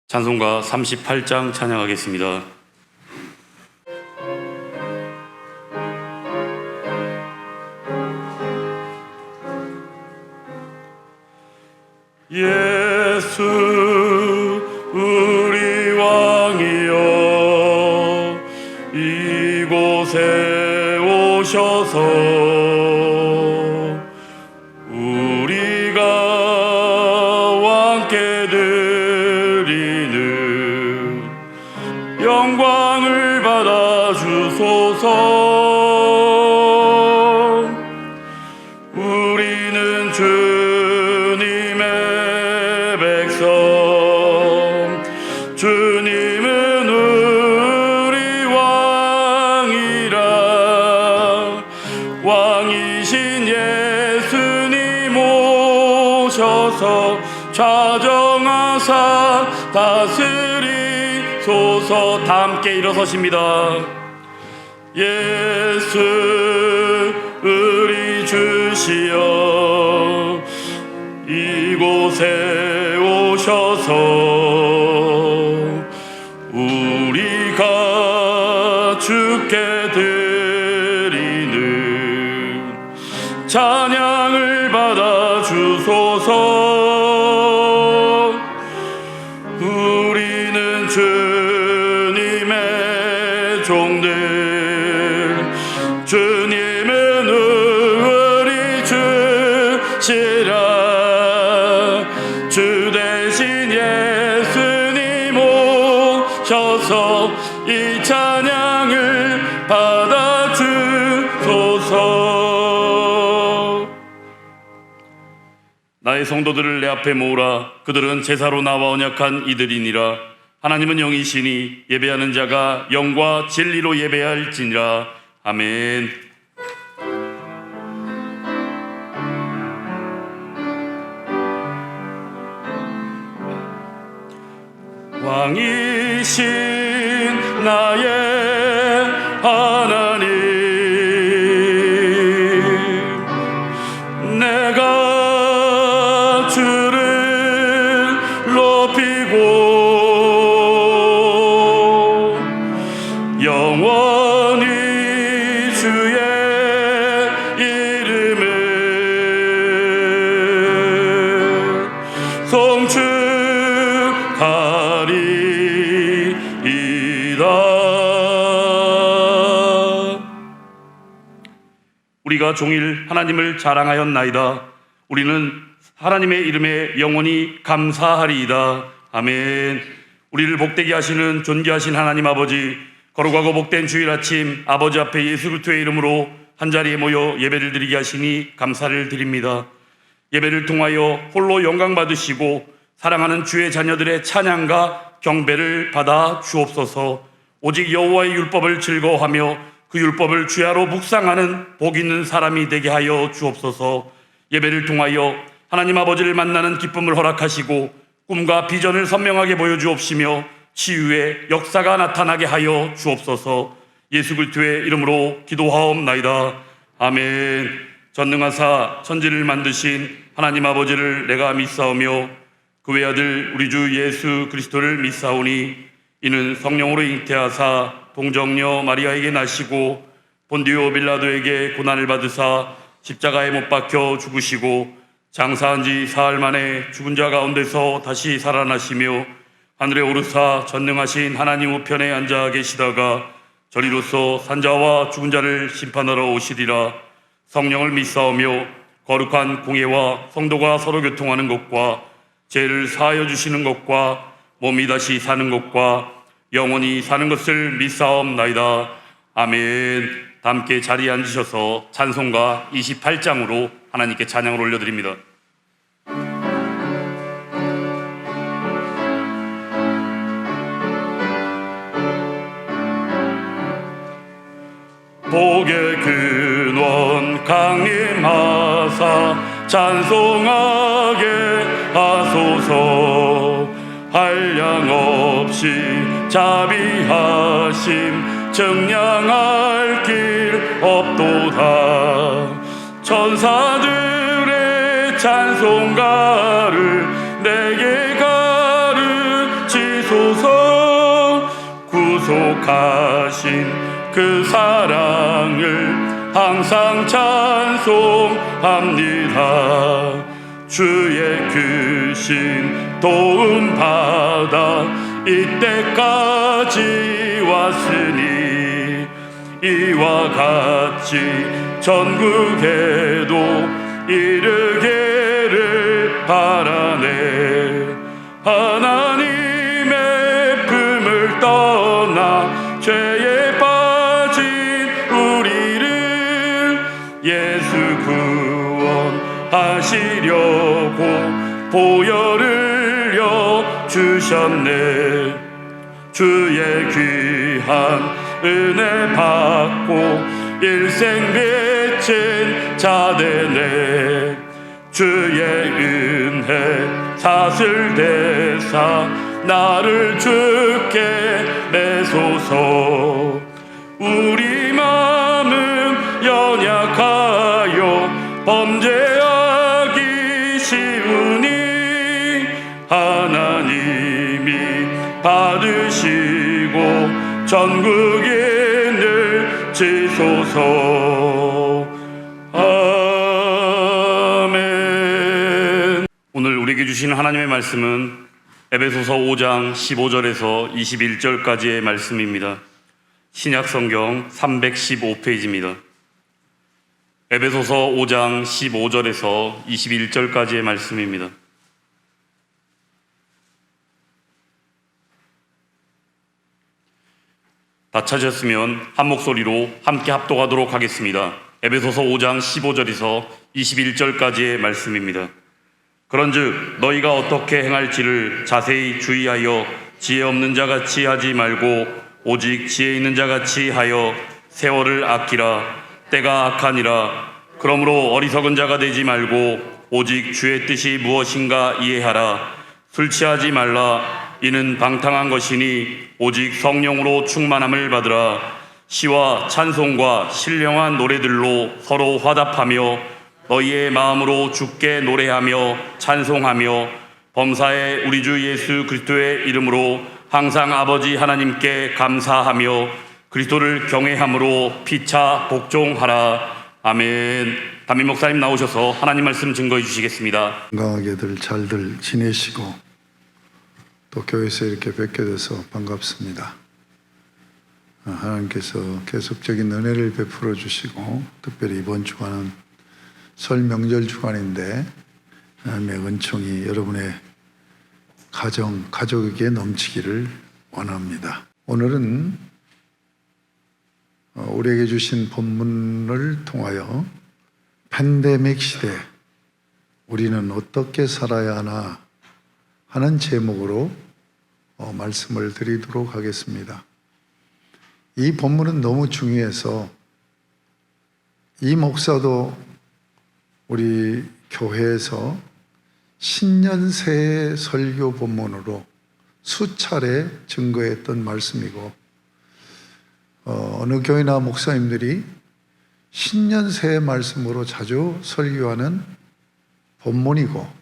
찬송가 38장 찬양하겠습니다. 예수 우리 왕이여 이곳에 오셔서 우리가 왕께 드리는 영광을 받아 주소서. 우리는 주님의 백성, 주님은 우리 왕이라. 왕이신 예수님 오셔서 좌정하사 다스리소서. 다 함께 일어서십니다. 예수 우리 주시여 이곳에 오셔서 우리가 주께 드리는 찬양을 받아 주소서. 우리는 주님의 종들, 주님은 우리 주시라. 주 대신 예수님 오셔서 이 찬양을 받아 주소서. 나의 성도들을 내 앞에 모으라. 그들은 제사로 나와 언약한 이들이니라. 하나님은 영이시니 예배하는 자가 영과 진리로 예배할지니라. 아멘. 왕이신 나의 하나님, 내가 주를 높이고 영원히 주의 이름을 송축하리이다. 우리가 종일 하나님을 자랑하였나이다. 우리는 하나님의 이름에 영원히 감사하리이다. 아멘. 우리를 복되게 하시는 존귀하신 하나님 아버지, 거룩하고 복된 주일 아침 아버지 앞에 예수 그리스도의 이름으로 한자리에 모여 예배를 드리게 하시니 감사를 드립니다. 예배를 통하여 홀로 영광 받으시고 사랑하는 주의 자녀들의 찬양과 경배를 받아 주옵소서. 오직 여호와의 율법을 즐거워하며 그 율법을 주야로 묵상하는 복 있는 사람이 되게 하여 주옵소서. 예배를 통하여 하나님 아버지를 만나는 기쁨을 허락하시고 꿈과 비전을 선명하게 보여주옵시며 치유의 역사가 나타나게 하여 주옵소서. 예수 그리스도의 이름으로 기도하옵나이다. 아멘. 전능하사 천지를 만드신 하나님 아버지를 내가 믿사오며 그 외아들 우리 주 예수 그리스도를 믿사오니 이는 성령으로 잉태하사 동정녀 마리아에게 나시고 본디오 빌라도에게 고난을 받으사 십자가에 못 박혀 죽으시고 장사한 지 사흘 만에 죽은 자 가운데서 다시 살아나시며 하늘에 오르사 전능하신 하나님 우편에 앉아 계시다가 저리로서 산자와 죽은 자를 심판하러 오시리라. 성령을 믿사오며 거룩한 공예와 성도가 서로 교통하는 것과 죄를 사하여 주시는 것과 몸이 다시 사는 것과 영원히 사는 것을 믿사옵나이다. 아멘. 다 함께 자리에 앉으셔서 찬송가 28장으로 하나님께 찬양을 올려드립니다. 복의 근원 강림하사 찬송하게 하소서. 한량없이 자비하심 증량할 길 없도다. 천사들의 찬송가를 내게 가르치소서. 주소서. 구속하신 그 사랑을 항상 찬송합니다. 주의 크신 도움 받아 이때까지 왔으니 이와 같이 전국에도 이르기를 바라네. 하나님의 품을 떠나 죄에 빠진 우리를 예수 구원하시려고 보혈을 흘려 주셨네. 주의 귀한 은혜 받고 일생 빚진 자 되네. 주의 은혜 사슬대사 나를 주께 내소서. 우리 마음은 연약하여 범죄하기 쉬우니 하나님이 받으시고 전국인을 지소서. 아멘. 오늘 우리에게 주신 하나님의 말씀은 에베소서 5장 15절에서 21절까지의 말씀입니다. 신약성경 315페이지입니다. 에베소서 5장 15절에서 21절까지의 말씀입니다. 다 찾으셨으면 한 목소리로 함께 합독하도록 하겠습니다. 에베소서 5장 15절에서 21절까지의 말씀입니다. 그런즉 너희가 어떻게 행할지를 자세히 주의하여 지혜 없는 자같이 하지 말고 오직 지혜 있는 자같이 하여 세월을 아끼라. 때가 악하니라. 그러므로 어리석은 자가 되지 말고 오직 주의 뜻이 무엇인가 이해하라. 술 취하지 말라. 이는 방탕한 것이니 오직 성령으로 충만함을 받으라. 시와 찬송과 신령한 노래들로 서로 화답하며 너희의 마음으로 주께 노래하며 찬송하며 범사에 우리 주 예수 그리스도의 이름으로 항상 아버지 하나님께 감사하며 그리스도를 경외함으로 피차 복종하라. 아멘. 담임 목사님 나오셔서 하나님 말씀 증거해 주시겠습니다. 건강하게들 잘들 지내시고 또 교회에서 이렇게 뵙게 돼서 반갑습니다. 하나님께서 계속적인 은혜를 베풀어 주시고 특별히 이번 주간은 설 명절 주간인데 하나님의 은총이 여러분의 가족에게 넘치기를 원합니다. 오늘은 우리에게 주신 본문을 통하여 팬데믹 시대 우리는 어떻게 살아야 하나 하는 제목으로 말씀을 드리도록 하겠습니다. 이 본문은 너무 중요해서 이 목사도 우리 교회에서 신년새 설교 본문으로 수차례 증거했던 말씀이고 어느 교회나 목사님들이 신년새 말씀으로 자주 설교하는 본문이고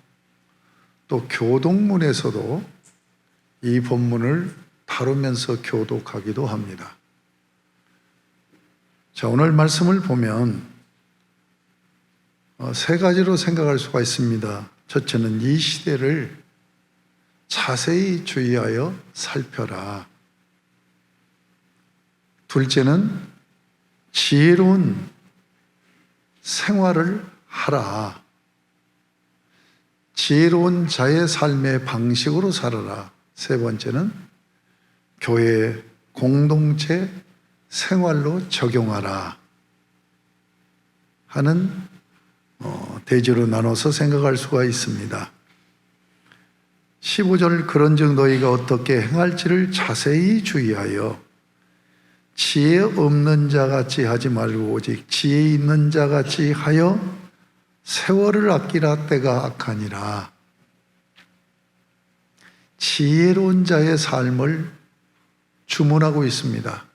또 교동문에서도 이 본문을 다루면서 교독하기도 합니다. 자, 오늘 말씀을 보면 세 가지로 생각할 수가 있습니다. 첫째는 이 시대를 자세히 주의하여 살펴라. 둘째는 지혜로운 생활을 하라. 지혜로운 자의 삶의 방식으로 살아라. 세 번째는 교회 공동체 생활로 적용하라 하는 대조로 나눠서 생각할 수가 있습니다. 15절 그런즉 너희가 어떻게 행할지를 자세히 주의하여 지혜 없는 자같이 하지 말고 오직 지혜 있는 자같이 하여 세월을 아끼라. 때가 악하니라. 지혜로운 자의 삶을 주문하고 있습니다.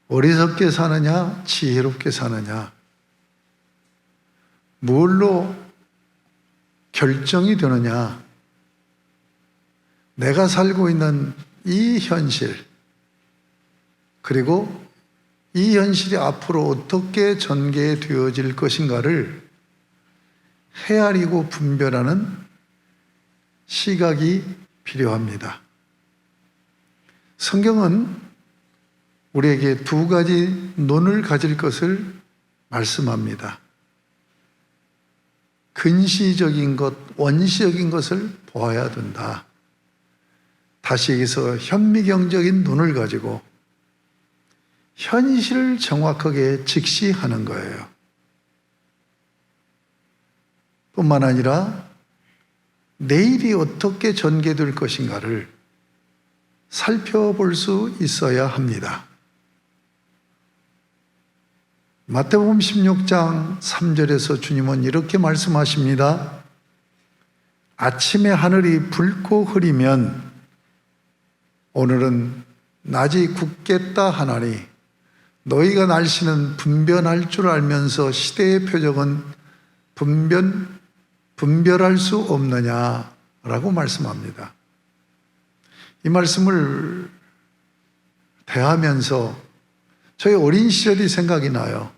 어리석게 사느냐 지혜롭게 사느냐 뭘로 결정이 되느냐? 내가 살고 있는 이 현실, 그리고 이 현실이 앞으로 어떻게 전개되어질 것인가를 헤아리고 분별하는 시각이 필요합니다. 성경은 우리에게 두 가지 눈을 가질 것을 말씀합니다. 근시적인 것, 원시적인 것을 보아야 된다. 다시 여기서 현미경적인 눈을 가지고 현실을 정확하게 직시하는 거예요. 뿐만 아니라 내일이 어떻게 전개될 것인가를 살펴볼 수 있어야 합니다. 마태복음 16장 3절에서 주님은 이렇게 말씀하십니다. 아침에 하늘이 붉고 흐리면 오늘은 낮이 굳겠다 하나니 너희가 날씨는 분변할 줄 알면서 시대의 표적은 분별할 수 없느냐라고 말씀합니다. 이 말씀을 대하면서 저희 어린 시절이 생각이 나요.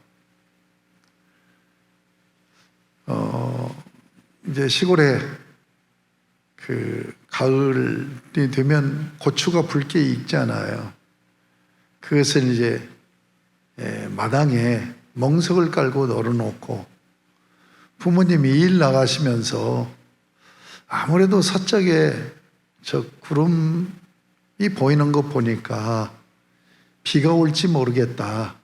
이제 시골에 가을이 되면 고추가 붉게 익잖아요. 그것을 이제 마당에 멍석을 깔고 널어놓고 부모님이 일 나가시면서 아무래도 서쪽에 저 구름이 보이는 거 보니까 비가 올지 모르겠다.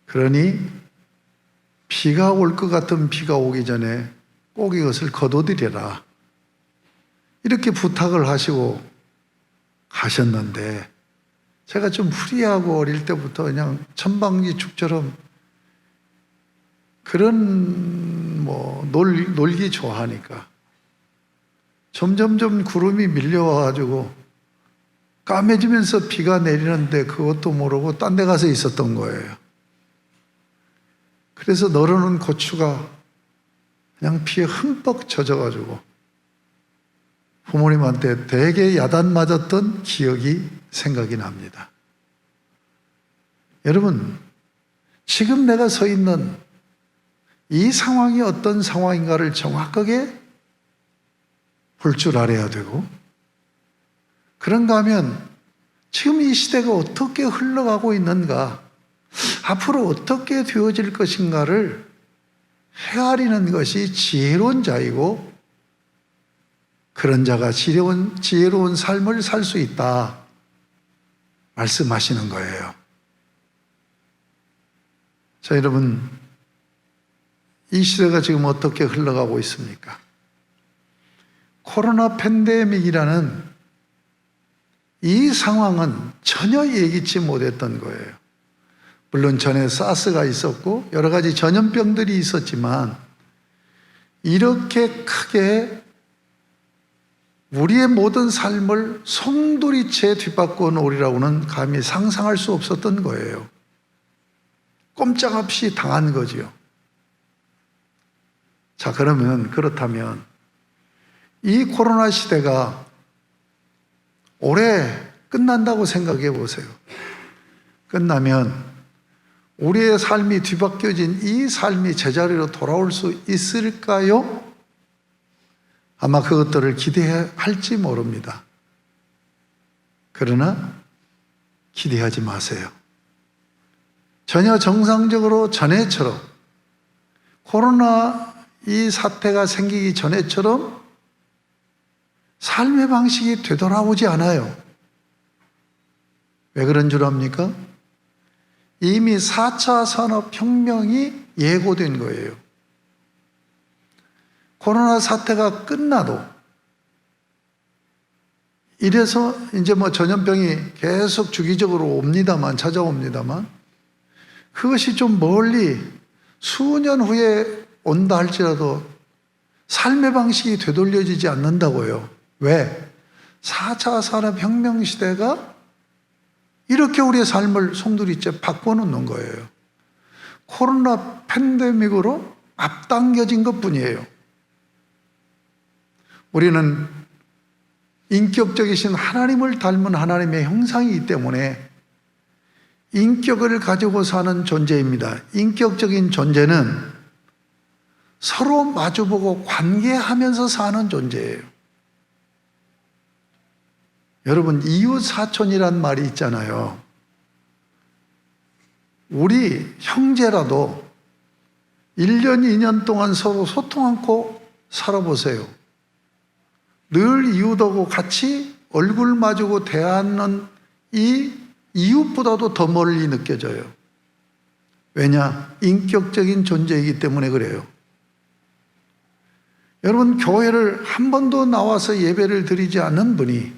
그러니 비가 올 것 같은 비가 오기 전에 꼭 이것을 거둬들여라. 이렇게 부탁을 하시고 가셨는데 제가 좀 프리하고 어릴 때부터 그냥 천방지축처럼 그런 놀기 좋아하니까 점점점 구름이 밀려와가지고 까매지면서 비가 내리는데 그것도 모르고 딴 데 가서 있었던 거예요. 그래서 널어놓은 고추가 그냥 비에 흠뻑 젖어가지고 부모님한테 되게 야단 맞았던 기억이 생각이 납니다. 여러분, 지금 내가 서 있는 이 상황이 어떤 상황인가를 정확하게 볼 줄 알아야 되고, 그런가 하면 지금 이 시대가 어떻게 흘러가고 있는가, 앞으로 어떻게 되어질 것인가를 헤아리는 것이 지혜로운 자이고, 그런 자가 지혜로운 삶을 살 수 있다 말씀하시는 거예요. 자, 여러분, 이 시대가 지금 어떻게 흘러가고 있습니까? 코로나 팬데믹이라는 이 상황은 전혀 예기치 못했던 거예요. 물론 전에 사스가 있었고 여러 가지 전염병들이 있었지만 이렇게 크게 우리의 모든 삶을 송두리째 뒤바꿔 놓으리라고는 감히 상상할 수 없었던 거예요. 꼼짝없이 당한 거지요. 자, 그렇다면 이 코로나 시대가 올해 끝난다고 생각해 보세요. 끝나면 우리의 삶이 뒤바뀌어진 이 삶이 제자리로 돌아올 수 있을까요? 아마 그것들을 기대할지 모릅니다. 그러나 기대하지 마세요. 전혀 정상적으로 전에처럼 코로나 이 사태가 생기기 전에처럼 삶의 방식이 되돌아오지 않아요. 왜 그런 줄 압니까? 이미 4차 산업혁명이 예고된 거예요. 코로나 사태가 끝나도 이래서 이제 전염병이 계속 주기적으로 찾아옵니다만 그것이 좀 멀리 수년 후에 온다 할지라도 삶의 방식이 되돌려지지 않는다고요. 왜? 4차 산업혁명 시대가 이렇게 우리의 삶을 송두리째 바꿔놓는 거예요. 코로나 팬데믹으로 앞당겨진 것뿐이에요. 우리는 인격적이신 하나님을 닮은 하나님의 형상이기 때문에 인격을 가지고 사는 존재입니다. 인격적인 존재는 서로 마주보고 관계하면서 사는 존재예요. 여러분, 이웃 사촌이란 말이 있잖아요. 우리 형제라도 1년, 2년 동안 서로 소통 않고 살아보세요. 늘 이웃하고 같이 얼굴 마주고 대하는 이 이웃보다도 더 멀리 느껴져요. 왜냐? 인격적인 존재이기 때문에 그래요. 여러분, 교회를 한 번도 나와서 예배를 드리지 않는 분이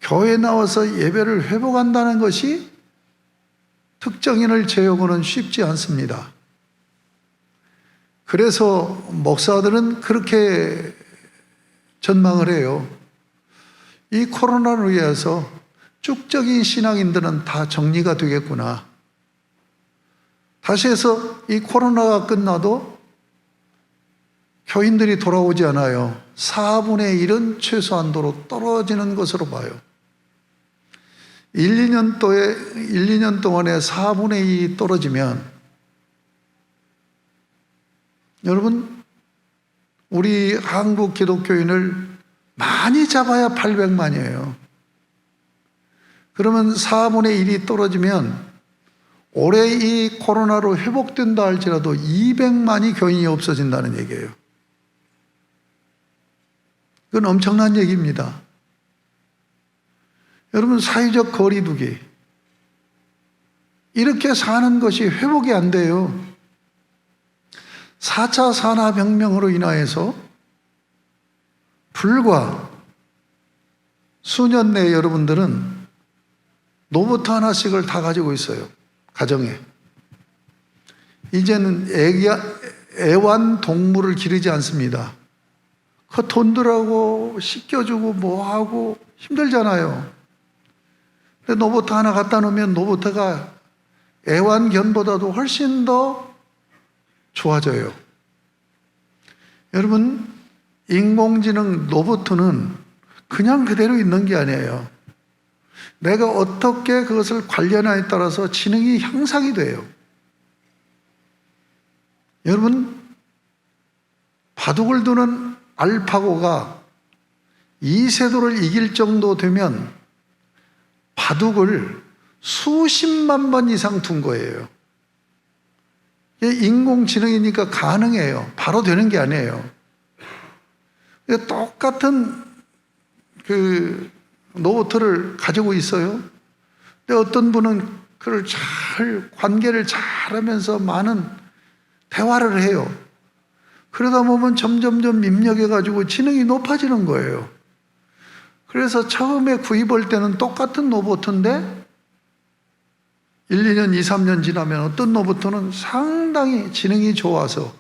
교회에 나와서 예배를 회복한다는 것이 특정인을 제어하고는 쉽지 않습니다. 그래서 목사들은 그렇게 전망을 해요. 이 코로나로 인해서 쭉적인 신앙인들은 다 정리가 되겠구나. 다시 해서 이 코로나가 끝나도 교인들이 돌아오지 않아요. 4분의 1은 최소한도로 떨어지는 것으로 봐요. 1, 2년 동안에 4분의 2이 떨어지면 여러분, 우리 한국 기독교인을 많이 잡아야 800만이에요. 그러면 4분의 1이 떨어지면 올해 이 코로나로 회복된다 할지라도 200만이 교인이 없어진다는 얘기예요. 그건 엄청난 얘기입니다. 여러분, 사회적 거리두기, 이렇게 사는 것이 회복이 안 돼요. 4차 산업혁명으로 인하여서 불과 수년 내에 여러분들은 로봇 하나씩을 다 가지고 있어요. 가정에. 이제는 애완동물을 기르지 않습니다. 그 돈 들하고 씻겨주고 뭐하고 힘들잖아요. 근데 로봇 하나 갖다 놓으면 로봇가 애완견보다도 훨씬 더 좋아져요. 여러분, 인공지능 로봇은 그냥 그대로 있는 게 아니에요. 내가 어떻게 그것을 관리하냐에 따라서 지능이 향상이 돼요. 여러분, 바둑을 두는 알파고가 이세돌을 이길 정도 되면 바둑을 수십만 번 이상 둔 거예요. 인공지능이니까 가능해요. 바로 되는 게 아니에요. 똑같은 그 로봇을 가지고 있어요. 근데 어떤 분은 그걸 관계를 잘 하면서 많은 대화를 해요. 그러다 보면 점점점 입력해가지고 지능이 높아지는 거예요. 그래서 처음에 구입할 때는 똑같은 로봇인데 1, 2년, 2, 3년 지나면 어떤 로봇은 상당히 지능이 좋아서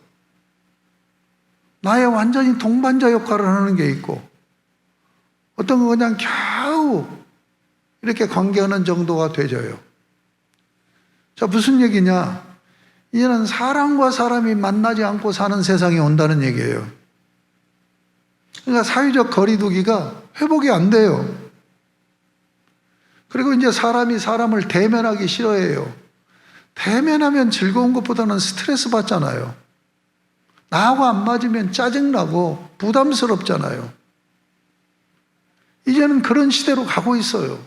나의 완전히 동반자 역할을 하는 게 있고 어떤 건 그냥 겨우 이렇게 관계하는 정도가 되져요. 자, 무슨 얘기냐? 이제는 사람과 사람이 만나지 않고 사는 세상이 온다는 얘기예요. 그러니까 사회적 거리두기가 회복이 안 돼요. 그리고 이제 사람이 사람을 대면하기 싫어해요. 대면하면 즐거운 것보다는 스트레스 받잖아요. 나하고 안 맞으면 짜증나고 부담스럽잖아요. 이제는 그런 시대로 가고 있어요.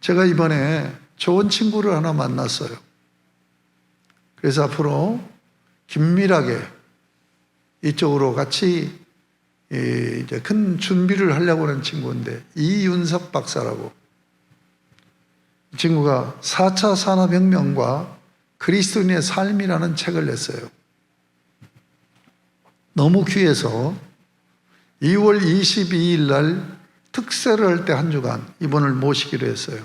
제가 이번에 좋은 친구를 하나 만났어요. 그래서 앞으로 긴밀하게 이쪽으로 같이 이제 큰 준비를 하려고 하는 친구인데, 이윤석 박사라고. 이 친구가 4차 산업혁명과 그리스도인의 삶이라는 책을 냈어요. 너무 귀해서 2월 22일 날 특세를 할 때 한 주간 이분을 모시기로 했어요.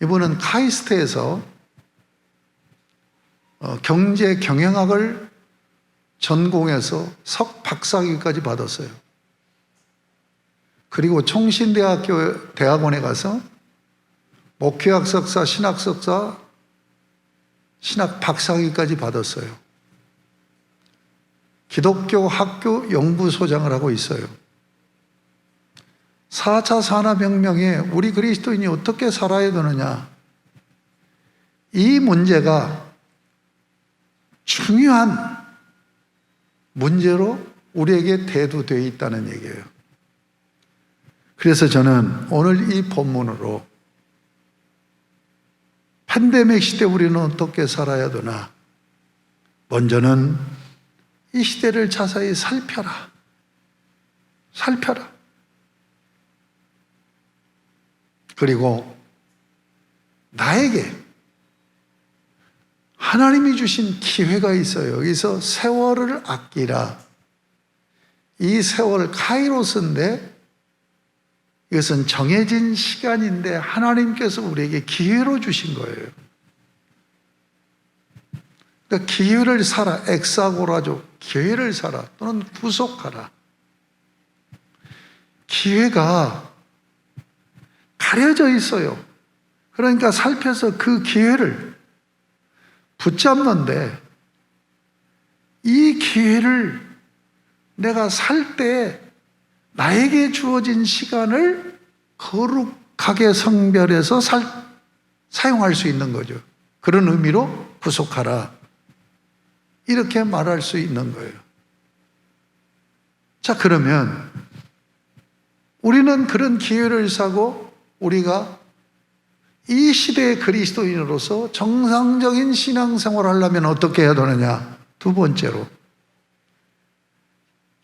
이분은 카이스트에서 경제 경영학을 전공해서 석박사학위까지 받았어요. 그리고 총신대학교 대학원에 가서 목회학 석사, 신학 석사, 신학 박사학위까지 받았어요. 기독교 학교 연구소장을 하고 있어요. 4차 산업혁명에 우리 그리스도인이 어떻게 살아야 되느냐, 이 문제가 중요한 문제로 우리에게 대두되어 있다는 얘기예요. 그래서 저는 오늘 이 본문으로 팬데믹 시대 우리는 어떻게 살아야 되나, 먼저는 이 시대를 자세히 살펴라. 그리고 나에게 하나님이 주신 기회가 있어요. 여기서 세월을 아끼라. 이 세월 카이로스인데, 이것은 정해진 시간인데 하나님께서 우리에게 기회로 주신 거예요. 그러니까 기회를 살아. 엑사고라죠. 기회를 살아. 또는 구속하라. 기회가 가려져 있어요. 그러니까 살펴서 그 기회를 붙잡는데, 이 기회를 내가 살 때 나에게 주어진 시간을 거룩하게 성별해서 사용할 수 있는 거죠. 그런 의미로 구속하라. 이렇게 말할 수 있는 거예요. 자, 그러면 우리는 그런 기회를 사고 우리가 이 시대의 그리스도인으로서 정상적인 신앙생활을 하려면 어떻게 해야 되느냐? 두 번째로,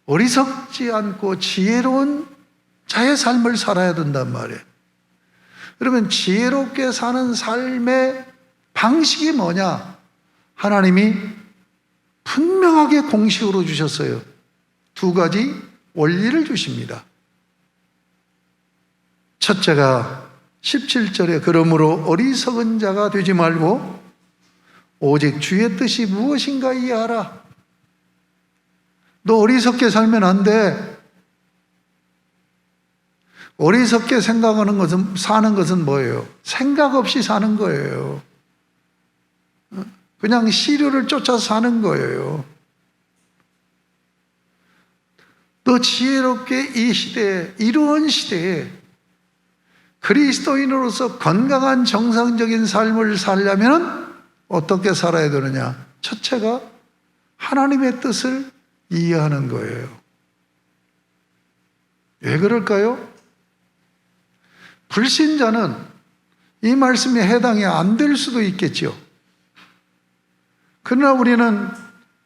어리석지 않고 지혜로운 자의 삶을 살아야 된단 말이에요. 그러면 지혜롭게 사는 삶의 방식이 뭐냐? 하나님이 분명하게 공식으로 주셨어요. 두 가지 원리를 주십니다. 첫째가 17절에 그러므로 어리석은 자가 되지 말고 오직 주의 뜻이 무엇인가 이해하라. 너 어리석게 살면 안 돼. 어리석게 생각하는 것은, 사는 것은 뭐예요? 생각 없이 사는 거예요. 그냥 시류를 쫓아서 사는 거예요. 너 지혜롭게 이 시대에, 이러한 시대에 그리스도인으로서 건강한 정상적인 삶을 살려면 어떻게 살아야 되느냐? 첫째가 하나님의 뜻을 이해하는 거예요. 왜 그럴까요? 불신자는 이 말씀에 해당이 안 될 수도 있겠죠. 그러나 우리는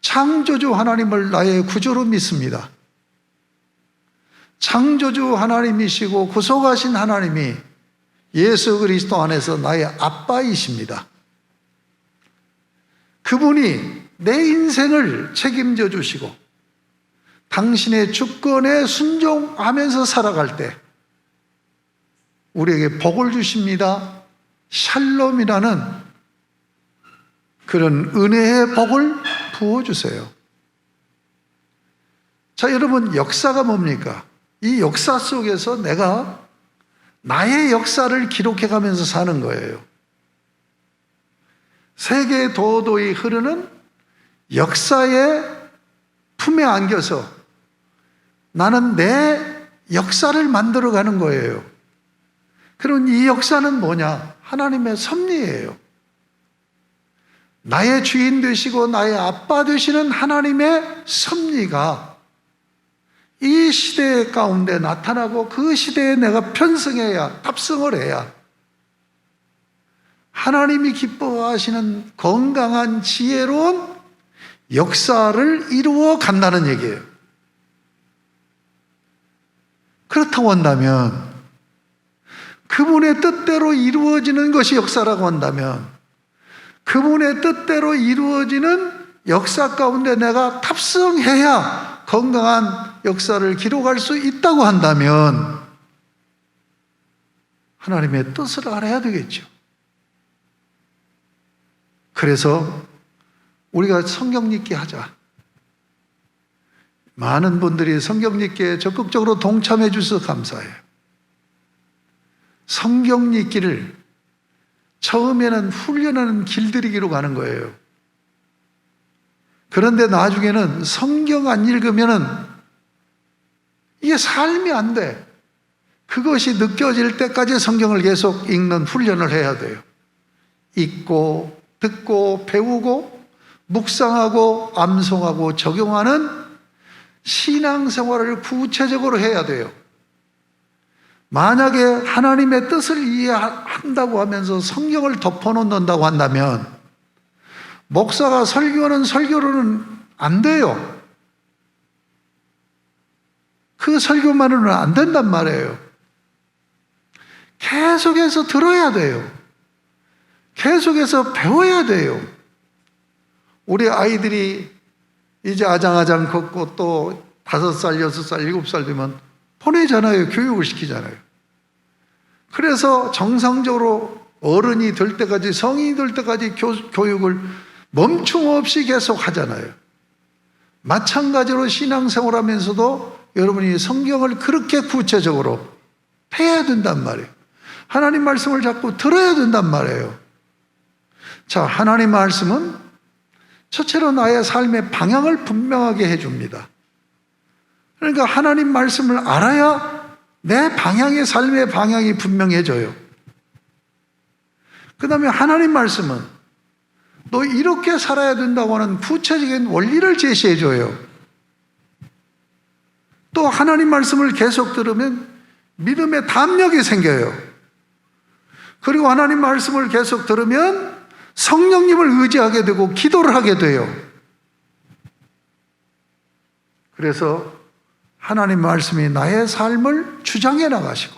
창조주 하나님을 나의 구주로 믿습니다. 창조주 하나님이시고 구속하신 하나님이 예수 그리스도 안에서 나의 아빠이십니다. 그분이 내 인생을 책임져 주시고 당신의 주권에 순종하면서 살아갈 때 우리에게 복을 주십니다. 샬롬이라는 그런 은혜의 복을 부어주세요. 자, 여러분, 역사가 뭡니까? 이 역사 속에서 내가 나의 역사를 기록해 가면서 사는 거예요. 세계 도도히 흐르는 역사의 품에 안겨서 나는 내 역사를 만들어가는 거예요. 그럼 이 역사는 뭐냐? 하나님의 섭리예요. 나의 주인 되시고 나의 아빠 되시는 하나님의 섭리가 이 시대 가운데 나타나고 그 시대에 내가 편승해야, 탑승을 해야 하나님이 기뻐하시는 건강한 지혜로운 역사를 이루어 간다는 얘기예요. 그렇다고 한다면, 그분의 뜻대로 이루어지는 것이 역사라고 한다면, 그분의 뜻대로 이루어지는 역사 가운데 내가 탑승해야 건강한 역사를 기록할 수 있다고 한다면 하나님의 뜻을 알아야 되겠죠. 그래서 우리가 성경 읽기 하자. 많은 분들이 성경 읽기에 적극적으로 동참해 주셔서 감사해요. 성경 읽기를 처음에는 훈련하는 길들이기로 가는 거예요. 그런데 나중에는 성경 안 읽으면은 이게 삶이 안 돼. 그것이 느껴질 때까지 성경을 계속 읽는 훈련을 해야 돼요. 읽고, 듣고, 배우고, 묵상하고, 암송하고, 적용하는 신앙생활을 구체적으로 해야 돼요. 만약에 하나님의 뜻을 이해한다고 하면서 성경을 덮어놓는다고 한다면 목사가 설교하는 설교로는 안 돼요. 그 설교만으로는 안 된단 말이에요. 계속해서 들어야 돼요. 계속해서 배워야 돼요. 우리 아이들이 이제 아장아장 걷고 또 5살, 6살, 7살 되면 보내잖아요. 교육을 시키잖아요. 그래서 정상적으로 어른이 될 때까지, 성인이 될 때까지 교육을 멈춤 없이 계속 하잖아요. 마찬가지로 신앙생활 하면서도 여러분이 성경을 그렇게 구체적으로 해야 된단 말이에요. 하나님 말씀을 자꾸 들어야 된단 말이에요. 자, 하나님 말씀은 첫째로 나의 삶의 방향을 분명하게 해줍니다. 그러니까 하나님 말씀을 알아야 내 방향의 삶의 방향이 분명해져요. 그 다음에 하나님 말씀은 너 이렇게 살아야 된다고 하는 구체적인 원리를 제시해줘요. 또 하나님 말씀을 계속 들으면 믿음의 담력이 생겨요. 그리고 하나님 말씀을 계속 들으면 성령님을 의지하게 되고 기도를 하게 돼요. 그래서 하나님 말씀이 나의 삶을 주장해 나가시고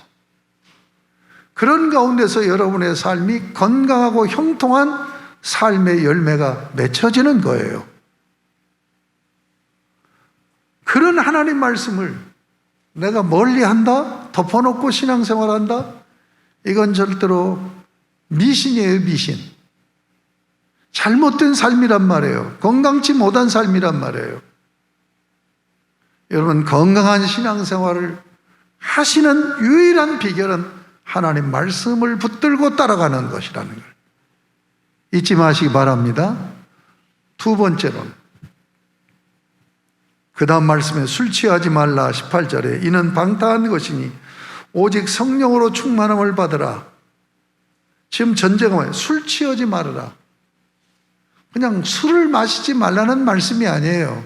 그런 가운데서 여러분의 삶이 건강하고 형통한 삶의 열매가 맺혀지는 거예요. 그런 하나님 말씀을 내가 멀리한다? 덮어놓고 신앙생활한다? 이건 절대로 미신이에요, 미신. 잘못된 삶이란 말이에요. 건강치 못한 삶이란 말이에요. 여러분, 건강한 신앙생활을 하시는 유일한 비결은 하나님 말씀을 붙들고 따라가는 것이라는 걸 잊지 마시기 바랍니다. 두 번째로는 그 다음 말씀에 술 취하지 말라 18절에 이는 방탕한 것이니 오직 성령으로 충만함을 받으라. 지금 전제가 술 취하지 말아라. 그냥 술을 마시지 말라는 말씀이 아니에요.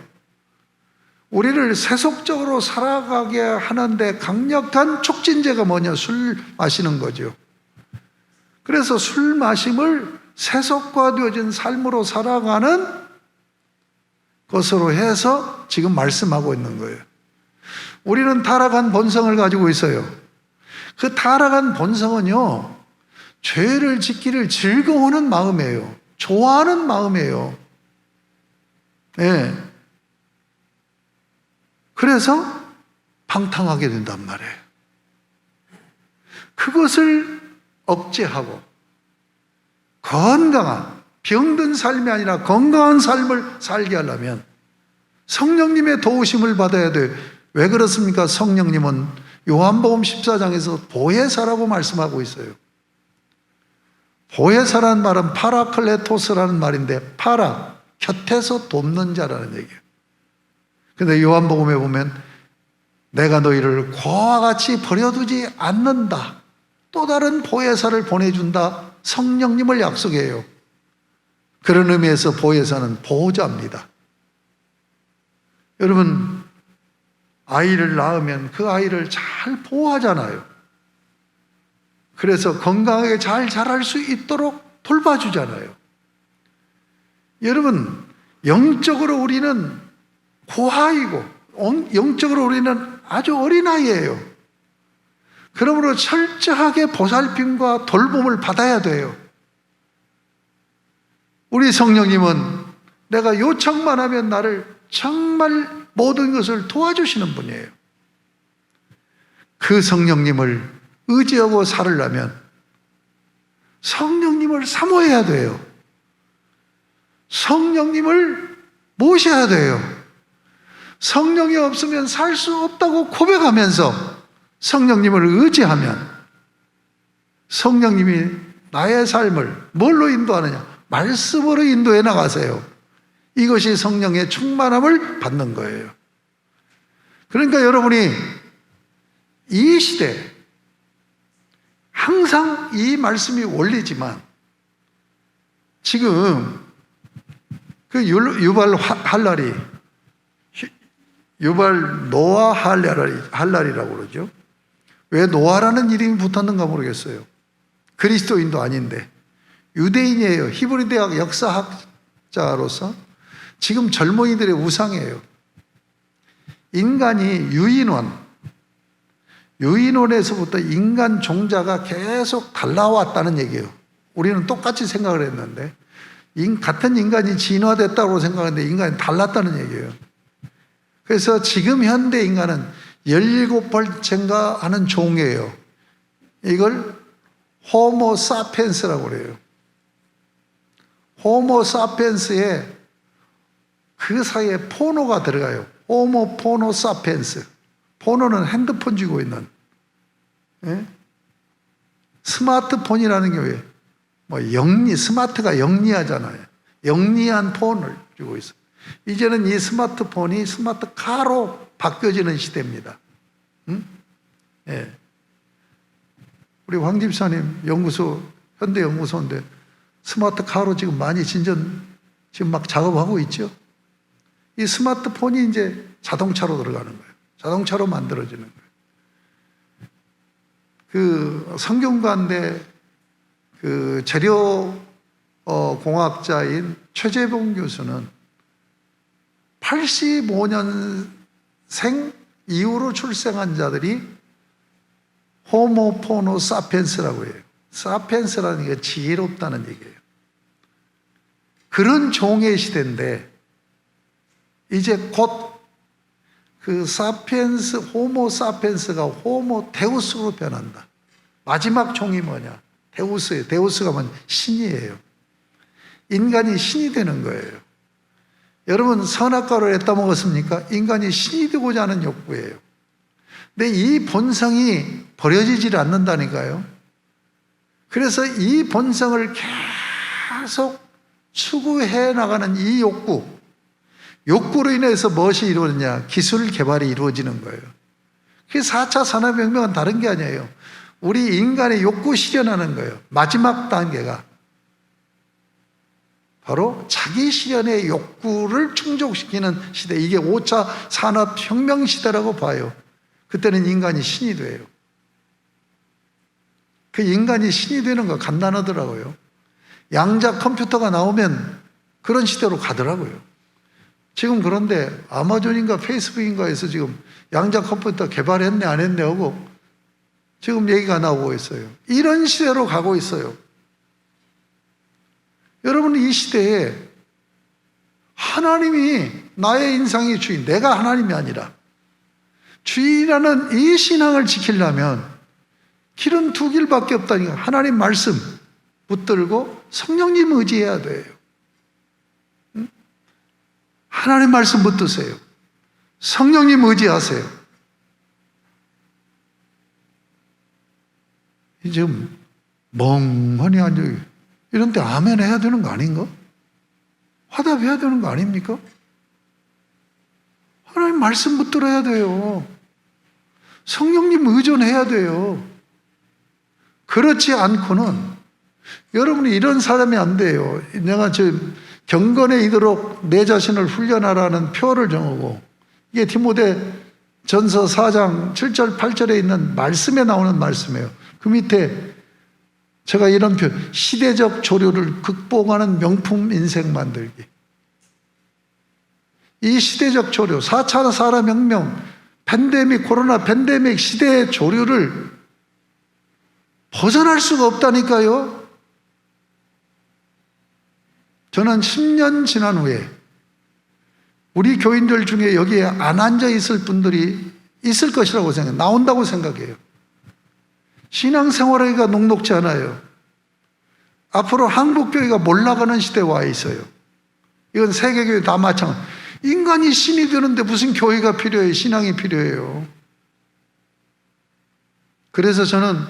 우리를 세속적으로 살아가게 하는데 강력한 촉진제가 뭐냐? 술 마시는 거죠. 그래서 술 마심을 세속화되어진 삶으로 살아가는 것으로 해서 지금 말씀하고 있는 거예요. 우리는 타락한 본성을 가지고 있어요. 그 타락한 본성은요, 죄를 짓기를 즐거워하는 마음이에요. 좋아하는 마음이에요. 네. 그래서 방탕하게 된단 말이에요. 그것을 억제하고 건강한, 병든 삶이 아니라 건강한 삶을 살게 하려면 성령님의 도우심을 받아야 돼요. 왜 그렇습니까? 성령님은 요한복음 14장에서 보혜사라고 말씀하고 있어요. 보혜사라는 말은 파라클레토스라는 말인데 파라, 곁에서 돕는 자라는 얘기예요. 그런데 요한복음에 보면 내가 너희를 고와 같이 버려두지 않는다. 또 다른 보혜사를 보내준다. 성령님을 약속해요. 그런 의미에서 보혜사는 보호자입니다. 여러분, 아이를 낳으면 그 아이를 잘 보호하잖아요. 그래서 건강하게 잘 자랄 수 있도록 돌봐주잖아요. 여러분, 영적으로 우리는 고아이고 영적으로 우리는 아주 어린아이예요. 그러므로 철저하게 보살핌과 돌봄을 받아야 돼요. 우리 성령님은 내가 요청만 하면 나를 정말 모든 것을 도와주시는 분이에요. 그 성령님을 의지하고 살으려면 성령님을 사모해야 돼요. 성령님을 모셔야 돼요. 성령이 없으면 살 수 없다고 고백하면서 성령님을 의지하면 성령님이 나의 삶을 뭘로 인도하느냐? 말씀으로 인도해 나가세요. 이것이 성령의 충만함을 받는 거예요. 그러니까 여러분이 이 시대 항상 이 말씀이 원리지만 지금 그 유발 할랄이 유발 노아 할랄이라고 그러죠. 왜 노아라는 이름이 붙었는가 모르겠어요. 그리스도인도 아닌데 유대인이에요. 히브리 대학 역사학자로서 지금 젊은이들의 우상이에요. 인간이 유인원에서부터 인간 종자가 계속 달라왔다는 얘기예요. 우리는 똑같이 생각을 했는데 같은 인간이 진화됐다고 생각하는데 인간이 달랐다는 얘기예요. 그래서 지금 현대 인간은 17번째인가 하는 종이에요. 이걸 호모 사피엔스라고 그래요. 호모 사피엔스에 그 사이에 포노가 들어가요. 호모 포노 사피엔스. 포노는 핸드폰 쥐고 있는, 예? 스마트폰이라는 게 왜? 스마트가 영리하잖아요. 영리한 폰을 쥐고 있어요. 이제는 이 스마트폰이 스마트카로 바뀌어지는 시대입니다. 예. 우리 황 집사님 현대연구소인데 스마트카로 지금 많이 지금 막 작업하고 있죠. 이 스마트폰이 이제 자동차로 들어가는 거예요. 자동차로 만들어지는 거예요. 그 성균관대 그 재료 공학자인 최재봉 교수는 85년생 이후로 출생한 자들이 호모포노 사피엔스라고 해요. 사피엔스라는 게 지혜롭다는 얘기예요. 그런 종의 시대인데 이제 곧 그 사피엔스, 호모 사피엔스가 호모 데우스로 변한다. 마지막 종이 뭐냐? 데우스예요. 데우스가 뭐냐? 신이에요. 인간이 신이 되는 거예요. 여러분 선악과를 했다 먹었습니까? 인간이 신이 되고자 하는 욕구예요. 근데 이 본성이 버려지질 않는다니까요. 그래서 이 본성을 계속 추구해 나가는 이 욕구로 인해서 무엇이 이루어지냐? 기술 개발이 이루어지는 거예요. 그 4차 산업혁명은 다른 게 아니에요. 우리 인간의 욕구 실현하는 거예요. 마지막 단계가 바로 자기 실현의 욕구를 충족시키는 시대. 이게 5차 산업혁명 시대라고 봐요. 그때는 인간이 신이 돼요. 그 인간이 신이 되는 거 간단하더라고요. 양자 컴퓨터가 나오면 그런 시대로 가더라고요. 지금 그런데 아마존인가 페이스북인가에서 지금 양자 컴퓨터 개발했네 안 했네 하고 지금 얘기가 나오고 있어요. 이런 시대로 가고 있어요. 여러분 이 시대에 하나님이 나의 인생의 주인, 내가 하나님이 아니라 주인이라는 이 신앙을 지키려면 길은 두 길밖에 없다니까. 하나님 말씀 붙들고 성령님 의지해야 돼요. 하나님 말씀 붙드세요. 성령님 의지하세요. 이제 멍하니 앉아 이런 때 아멘 해야 되는 거 아닌가? 화답해야 되는 거 아닙니까? 하나님 말씀 붙들어야 돼요. 성령님 의존해야 돼요. 그렇지 않고는 여러분이 이런 사람이 안 돼요. 내가 경건에 이르도록 내 자신을 훈련하라는 표를 정하고 이게 디모데 전서 4장 7절 8절에 있는 말씀에 나오는 말씀이에요. 그 밑에 제가 이런 표, 시대적 조류를 극복하는 명품 인생 만들기. 이 시대적 조류, 4차 산업혁명, 팬데믹, 코로나 팬데믹 시대의 조류를 벗어날 수가 없다니까요. 저는 10년 지난 후에 우리 교인들 중에 여기에 안 앉아 있을 분들이 있을 것이라고 생각해요. 나온다고 생각해요. 신앙생활하기가 녹록지 않아요. 앞으로 한국교회가 몰락하는 시대에 와 있어요. 이건 세계교회 다 마찬가지. 인간이 신이 되는데 무슨 교회가 필요해요? 신앙이 필요해요. 그래서 저는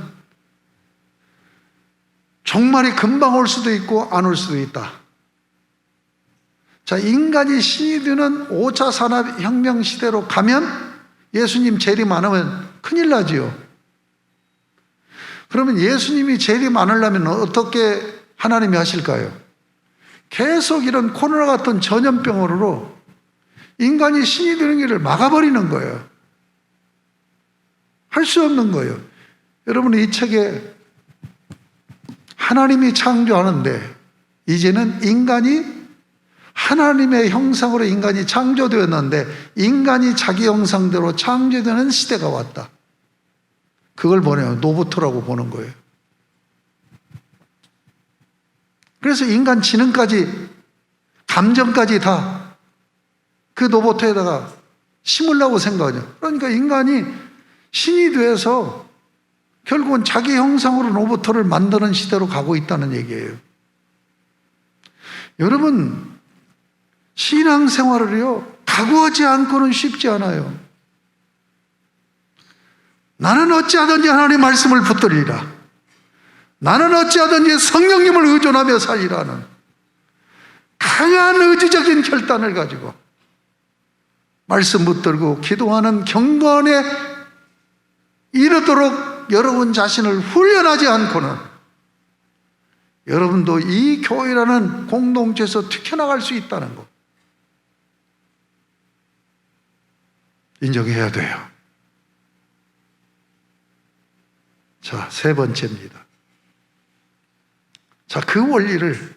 종말이 금방 올 수도 있고 안 올 수도 있다. 자, 인간이 신이 되는 5차 산업혁명 시대로 가면 예수님 재림 안 하면 큰일 나지요. 그러면 예수님이 재림 안 하려면 어떻게 하나님이 하실까요? 계속 이런 코로나 같은 전염병으로 인간이 신이 되는 길을 막아버리는 거예요. 할 수 없는 거예요. 여러분, 이 책에 하나님이 창조하는데 이제는 인간이 하나님의 형상으로 인간이 창조되었는데 인간이 자기 형상대로 창조되는 시대가 왔다. 그걸 뭐냐면 노부터라고 보는 거예요. 그래서 인간 지능까지 감정까지 다 그 노부터에다가 심으려고 생각하죠. 그러니까 인간이 신이 돼서 결국은 자기 형상으로 로봇을 만드는 시대로 가고 있다는 얘기예요. 여러분, 신앙생활을요 각오하지 않고는 쉽지 않아요. 나는 어찌하든지 하나님의 말씀을 붙들리라, 나는 어찌하든지 성령님을 의존하며 살리라는 강한 의지적인 결단을 가지고 말씀 붙들고 기도하는 경건에 이르도록 여러분 자신을 훈련하지 않고는 여러분도 이 교회라는 공동체에서 튀겨나갈 수 있다는 것 인정해야 돼요. 자, 세 번째입니다. 자, 그 원리를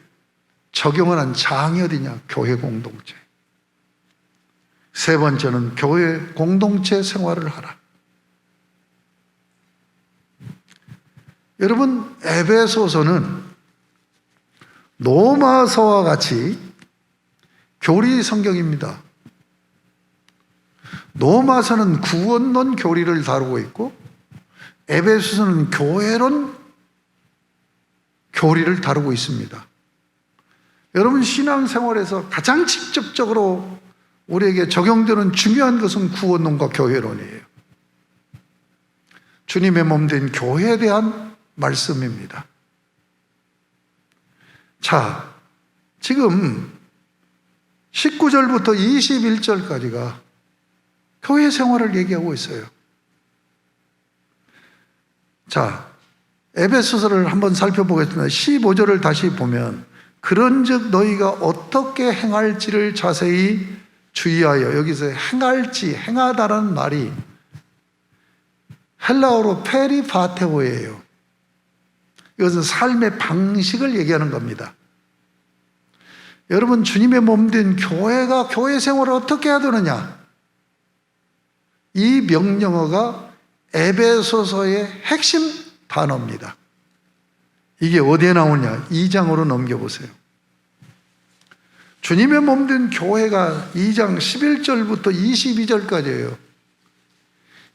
적용하는 장이 어디냐? 교회 공동체. 세 번째는 교회 공동체 생활을 하라. 여러분, 에베소서는 로마서와 같이 교리 성경입니다. 로마서는 구원론 교리를 다루고 있고 에베소서는 교회론 교리를 다루고 있습니다. 여러분, 신앙생활에서 가장 직접적으로 우리에게 적용되는 중요한 것은 구원론과 교회론이에요. 주님의 몸 된 교회에 대한 말씀입니다. 자, 지금 19절부터 21절까지가 교회 생활을 얘기하고 있어요. 자, 에베소서를 한번 살펴보겠습니다. 15절을 다시 보면 그런즉 너희가 어떻게 행할지를 자세히 주의하여, 여기서 행할지, 행하다라는 말이 헬라어로 페리파테오예요. 이것은 삶의 방식을 얘기하는 겁니다. 여러분, 주님의 몸된 교회가 교회 생활을 어떻게 해야 되느냐? 이 명령어가 에베소서의 핵심 단어입니다. 이게 어디에 나오냐? 2장으로 넘겨보세요. 주님의 몸된 교회가 2장 11절부터 22절까지예요.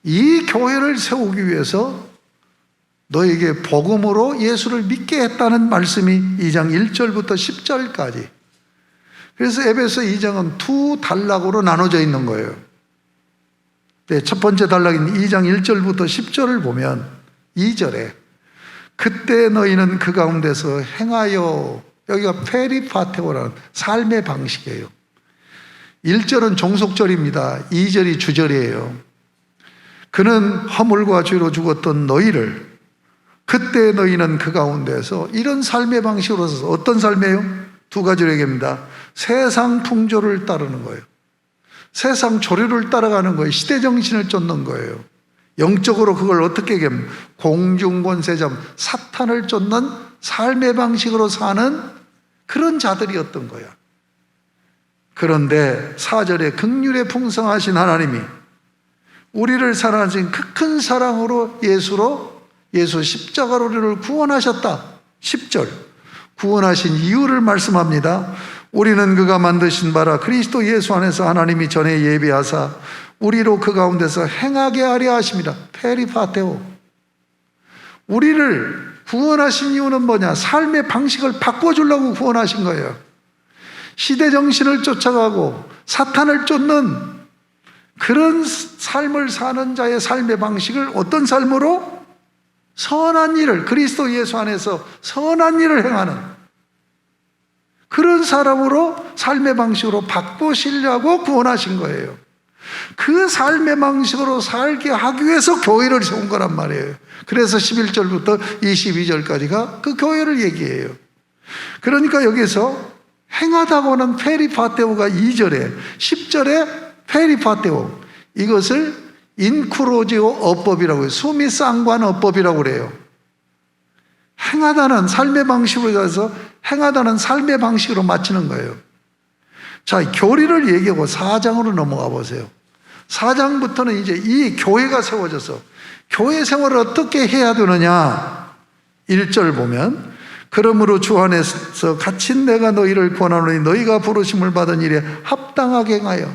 이 교회를 세우기 위해서 너에게 복음으로 예수를 믿게 했다는 말씀이 2장 1절부터 10절까지. 그래서 에베소 2장은 두 단락으로 나눠져 있는 거예요. 첫 번째 단락인 2장 1절부터 10절을 보면 2절에 그때 너희는 그 가운데서 행하여, 여기가 페리파테오라는 삶의 방식이에요. 1절은 종속절입니다. 2절이 주절이에요. 그는 허물과 죄로 죽었던 너희를, 그때 너희는 그 가운데서, 이런 삶의 방식으로서 어떤 삶이에요? 두 가지로 얘기합니다. 세상 풍조를 따르는 거예요. 세상 조류를 따라가는 거예요. 시대정신을 쫓는 거예요. 영적으로 그걸 어떻게 얘기하면 공중권세점, 사탄을 쫓는 삶의 방식으로 사는 그런 자들이었던 거야. 그런데 4절에 긍휼에 풍성하신 하나님이 우리를 사랑하신 그 큰 사랑으로 예수 십자가로 우리를 구원하셨다. 10절 구원하신 이유를 말씀합니다. 우리는 그가 만드신 바라 그리스도 예수 안에서 하나님이 전에 예비하사 우리로 그 가운데서 행하게 하려 하십니다. 페리파테오. 우리를 구원하신 이유는 뭐냐? 삶의 방식을 바꿔주려고 구원하신 거예요. 시대정신을 쫓아가고 사탄을 쫓는 그런 삶을 사는 자의 삶의 방식을 어떤 삶으로? 선한 일을, 그리스도 예수 안에서 선한 일을 행하는 그런 사람으로 삶의 방식으로 바꾸시려고 구원하신 거예요. 그 삶의 방식으로 살게 하기 위해서 교회를 세운 거란 말이에요. 그래서 11절부터 22절까지가 그 교회를 얘기해요. 그러니까 여기서 행하다고는 페리파테오가 2절에, 10절에 페리파테오, 이것을 인크로지오 어법이라고 해요. 수미상관 어법이라고 그래요. 행하다는 삶의 방식으로 가서 행하다는 삶의 방식으로 맞추는 거예요. 자, 교리를 얘기하고 4장으로 넘어가 보세요. 4장부터는 이제 이 교회가 세워져서 교회 생활을 어떻게 해야 되느냐. 1절 보면, 그러므로 주 안에서 갇힌 내가 너희를 권하노니 너희가 부르심을 받은 일에 합당하게 행하여,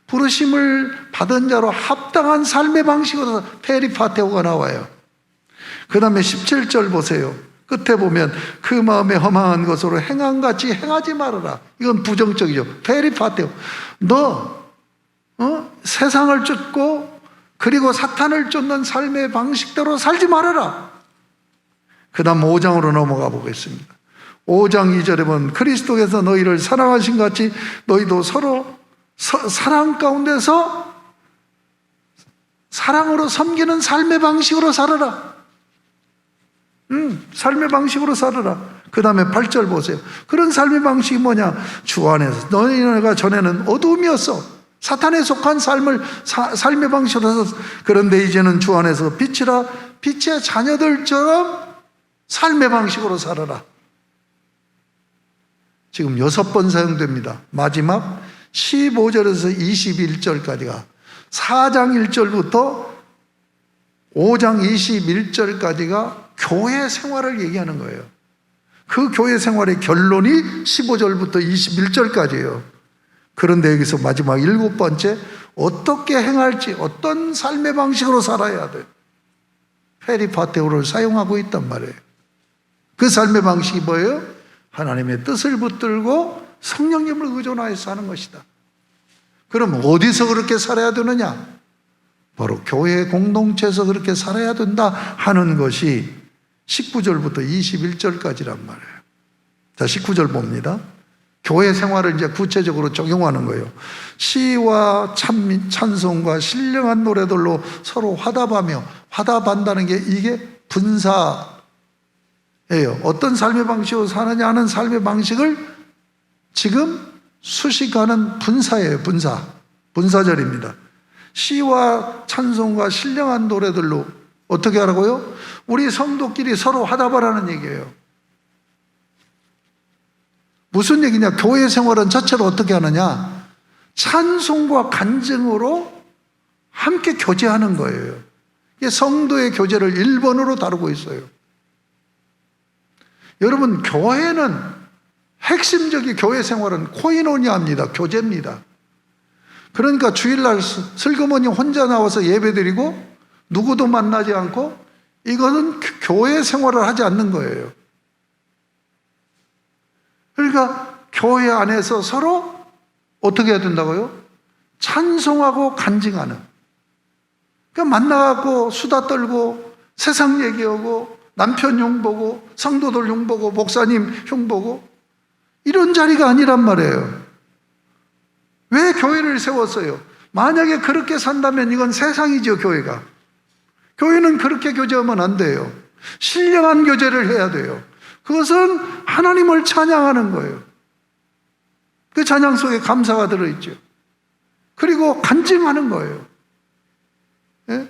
부르심을 받은 자로 합당한 삶의 방식으로 페리파테오가 나와요. 그 다음에 17절 보세요. 끝에 보면 그 마음에 허망한 것으로 행함같이 행하지 말아라. 이건 부정적이죠. 페리파테오. 너 세상을 쫓고 그리고 사탄을 쫓는 삶의 방식대로 살지 말아라. 그 다음 5장으로 넘어가 보겠습니다. 5장 2절에 보면 그리스도께서 너희를 사랑하신 같이 너희도 서로 사랑 가운데서 사랑으로 섬기는 삶의 방식으로 살아라. 삶의 방식으로 살아라. 그 다음에 8절 보세요. 그런 삶의 방식이 뭐냐? 주 안에서 너희가 전에는 어두움이었어. 사탄에 속한 삶의 방식으로 살았어. 그런데 이제는 주 안에서 빛이라, 빛의 자녀들처럼 삶의 방식으로 살아라. 지금 6번 사용됩니다. 마지막 15절에서 21절까지가 4장 1절부터 5장 21절까지가 교회 생활을 얘기하는 거예요. 그 교회 생활의 결론이 15절부터 21절까지예요. 그런데 여기서 마지막 7번째, 어떻게 행할지, 어떤 삶의 방식으로 살아야 돼. 페리파테오를 사용하고 있단 말이에요. 그 삶의 방식이 뭐예요? 하나님의 뜻을 붙들고 성령님을 의존하여 사는 것이다. 그럼 어디서 그렇게 살아야 되느냐? 바로 교회 공동체에서 그렇게 살아야 된다 하는 것이 19절부터 21절까지란 말이에요. 자, 19절 봅니다. 교회 생활을 이제 구체적으로 적용하는 거예요. 시와 찬송과 신령한 노래들로 서로 화답하며, 화답한다는 게 이게 분사예요. 어떤 삶의 방식으로 사느냐 하는 삶의 방식을 지금 수식하는 분사예요. 분사절입니다. 시와 찬송과 신령한 노래들로 어떻게 하라고요? 우리 성도끼리 서로 화답하라는 얘기예요. 무슨 얘기냐? 교회 생활은 자체로 어떻게 하느냐? 찬송과 간증으로 함께 교제하는 거예요. 이게 성도의 교제를 1번으로 다루고 있어요. 여러분, 교회는 핵심적인 교회 생활은 코이노니아입니다. 교제입니다. 그러니까 주일날 슬그머니 혼자 나와서 예배드리고 누구도 만나지 않고, 이거는 교회 생활을 하지 않는 거예요. 그러니까 교회 안에서 서로 어떻게 해야 된다고요? 찬송하고 간증하는. 그러니까 만나갖고 수다 떨고 세상 얘기하고 남편 흉보고 성도들 흉보고 목사님 흉보고 이런 자리가 아니란 말이에요. 왜 교회를 세웠어요? 만약에 그렇게 산다면 이건 세상이죠, 교회가. 교회는 그렇게 교제하면 안 돼요. 신령한 교제를 해야 돼요. 그것은 하나님을 찬양하는 거예요. 그 찬양 속에 감사가 들어있죠. 그리고 간증하는 거예요. 예?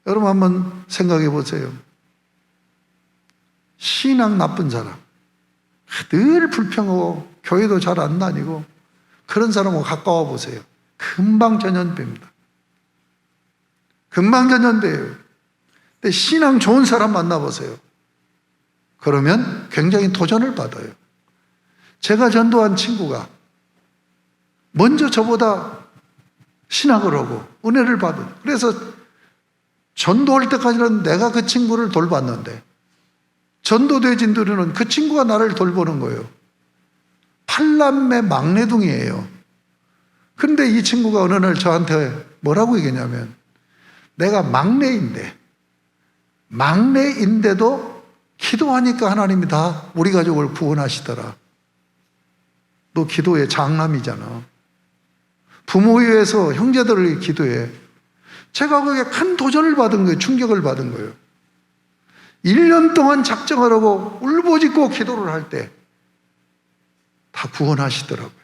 여러분 한번 생각해 보세요. 신앙 나쁜 사람, 늘 불평하고 교회도 잘 안 다니고 그런 사람하고 가까워 보세요. 금방 전염됩니다. 금방 전염돼요. 근데 신앙 좋은 사람 만나보세요. 그러면 굉장히 도전을 받아요. 제가 전도한 친구가 먼저 저보다 신학을 하고 은혜를 받은, 그래서 전도할 때까지는 내가 그 친구를 돌봤는데 전도되어진 뒤로는 그 친구가 나를 돌보는 거예요. 8남매 막내둥이에요. 그런데 이 친구가 어느 날 저한테 뭐라고 얘기했냐면, 내가 막내인데도 기도하니까 하나님이 다 우리 가족을 구원하시더라. 너 기도해. 장남이잖아. 부모 위해서 형제들을 기도해. 제가 거기에 큰 도전을 받은 거예요. 충격을 받은 거예요. 1년 동안 작정하라고 울부짖고 기도를 할 때 다 구원하시더라고요.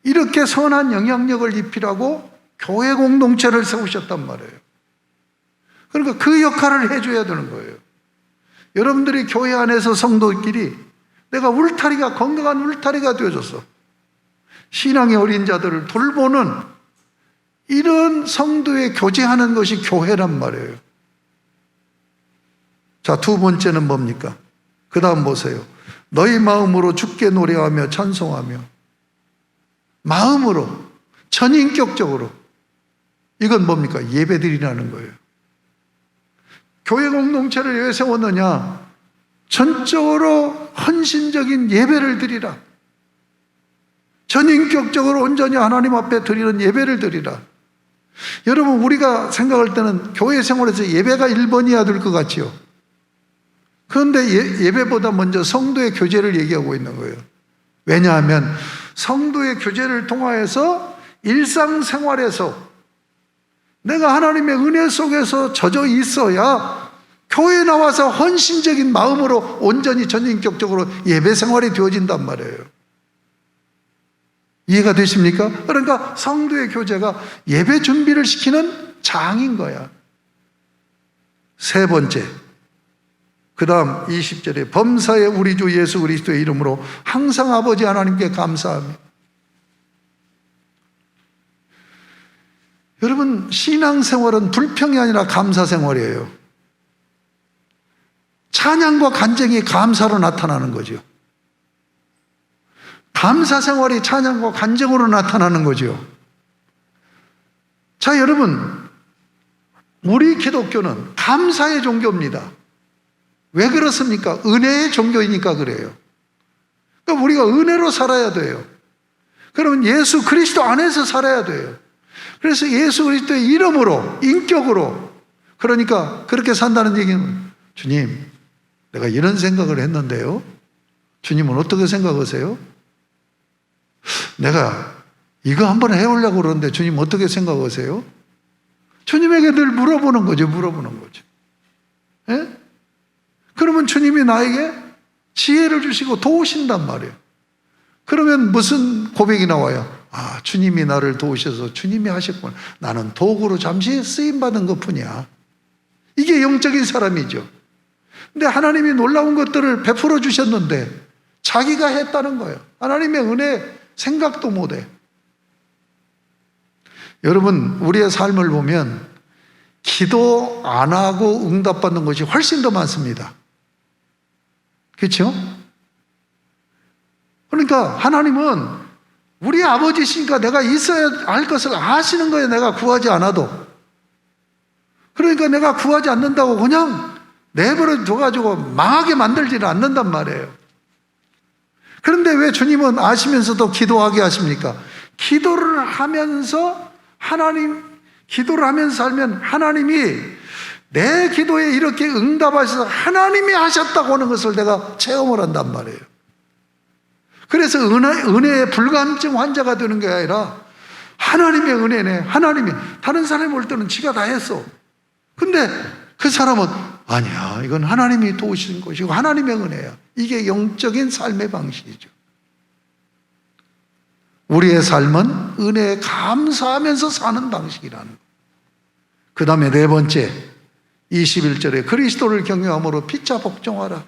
이렇게 선한 영향력을 입히라고 교회 공동체를 세우셨단 말이에요. 그러니까 그 역할을 해줘야 되는 거예요. 여러분들이 교회 안에서 성도끼리 내가 울타리가, 건강한 울타리가 되어줬어. 신앙의 어린 자들을 돌보는 이런 성도의 교제하는 것이 교회란 말이에요. 자, 두 번째는 뭡니까? 그 다음 보세요. 너희 마음으로 주께 노래하며 찬송하며, 마음으로, 전인격적으로. 이건 뭡니까? 예배드리라는 거예요. 교회 공동체를 왜 세웠느냐? 전적으로 헌신적인 예배를 드리라. 전인격적으로 온전히 하나님 앞에 드리는 예배를 드리라. 여러분, 우리가 생각할 때는 교회 생활에서 예배가 1번이어야 될 것 같지요. 그런데 예배보다 먼저 성도의 교제를 얘기하고 있는 거예요. 왜냐하면 성도의 교제를 통하여서 일상생활에서 내가 하나님의 은혜 속에서 젖어 있어야 교회에 나와서 헌신적인 마음으로 온전히 전인격적으로 예배 생활이 되어진단 말이에요. 이해가 되십니까? 그러니까 성도의 교제가 예배 준비를 시키는 장인 거야. 세 번째, 그 다음 20절에 범사의 우리 주 예수 그리스도의 이름으로 항상 아버지 하나님께 감사하며. 여러분, 신앙생활은 불평이 아니라 감사생활이에요. 찬양과 간증이 감사로 나타나는 거죠. 감사생활이 찬양과 간증으로 나타나는 거죠. 자, 여러분, 우리 기독교는 감사의 종교입니다. 왜 그렇습니까? 은혜의 종교이니까 그래요. 그러니까 우리가 은혜로 살아야 돼요. 그러면 예수 그리스도 안에서 살아야 돼요. 그래서 예수 그리스도의 이름으로, 인격으로, 그러니까 그렇게 산다는 얘기는, 주님, 내가 이런 생각을 했는데요. 주님은 어떻게 생각하세요? 내가 이거 한번 해보려고 그러는데 주님 어떻게 생각하세요? 주님에게 늘 물어보는 거죠. 물어보는 거죠. 예? 그러면 주님이 나에게 지혜를 주시고 도우신단 말이에요. 그러면 무슨 고백이 나와요? 아, 주님이 나를 도우셔서 주님이 하셨구나. 나는 도구로 잠시 쓰임받은 것 뿐이야. 이게 영적인 사람이죠. 근데 하나님이 놀라운 것들을 베풀어 주셨는데 자기가 했다는 거예요. 하나님의 은혜 생각도 못해. 여러분, 우리의 삶을 보면 기도 안 하고 응답받는 것이 훨씬 더 많습니다. 그렇죠? 그러니까 하나님은 우리 아버지시니까 내가 있어야 할 것을 아시는 거예요. 내가 구하지 않아도. 그러니까 내가 구하지 않는다고 그냥 내버려 둬가지고 망하게 만들지는 않는단 말이에요. 그런데 왜 주님은 아시면서도 기도하게 하십니까? 기도를 하면서 기도를 하면서 살면 하나님이 내 기도에 이렇게 응답하셔서 하나님이 하셨다고 하는 것을 내가 체험을 한단 말이에요. 그래서 은혜의 불감증 환자가 되는 게 아니라 하나님의 은혜네. 하나님이, 다른 사람이 올 때는 지가 다 했어. 근데 그 사람은 아니야, 이건 하나님이 도우신 것이고 하나님의 은혜야. 이게 영적인 삶의 방식이죠. 우리의 삶은 은혜에 감사하면서 사는 방식이라는 거. 그 다음에 네 번째, 21절에 그리스도를 경외함으로 피차 복종하라.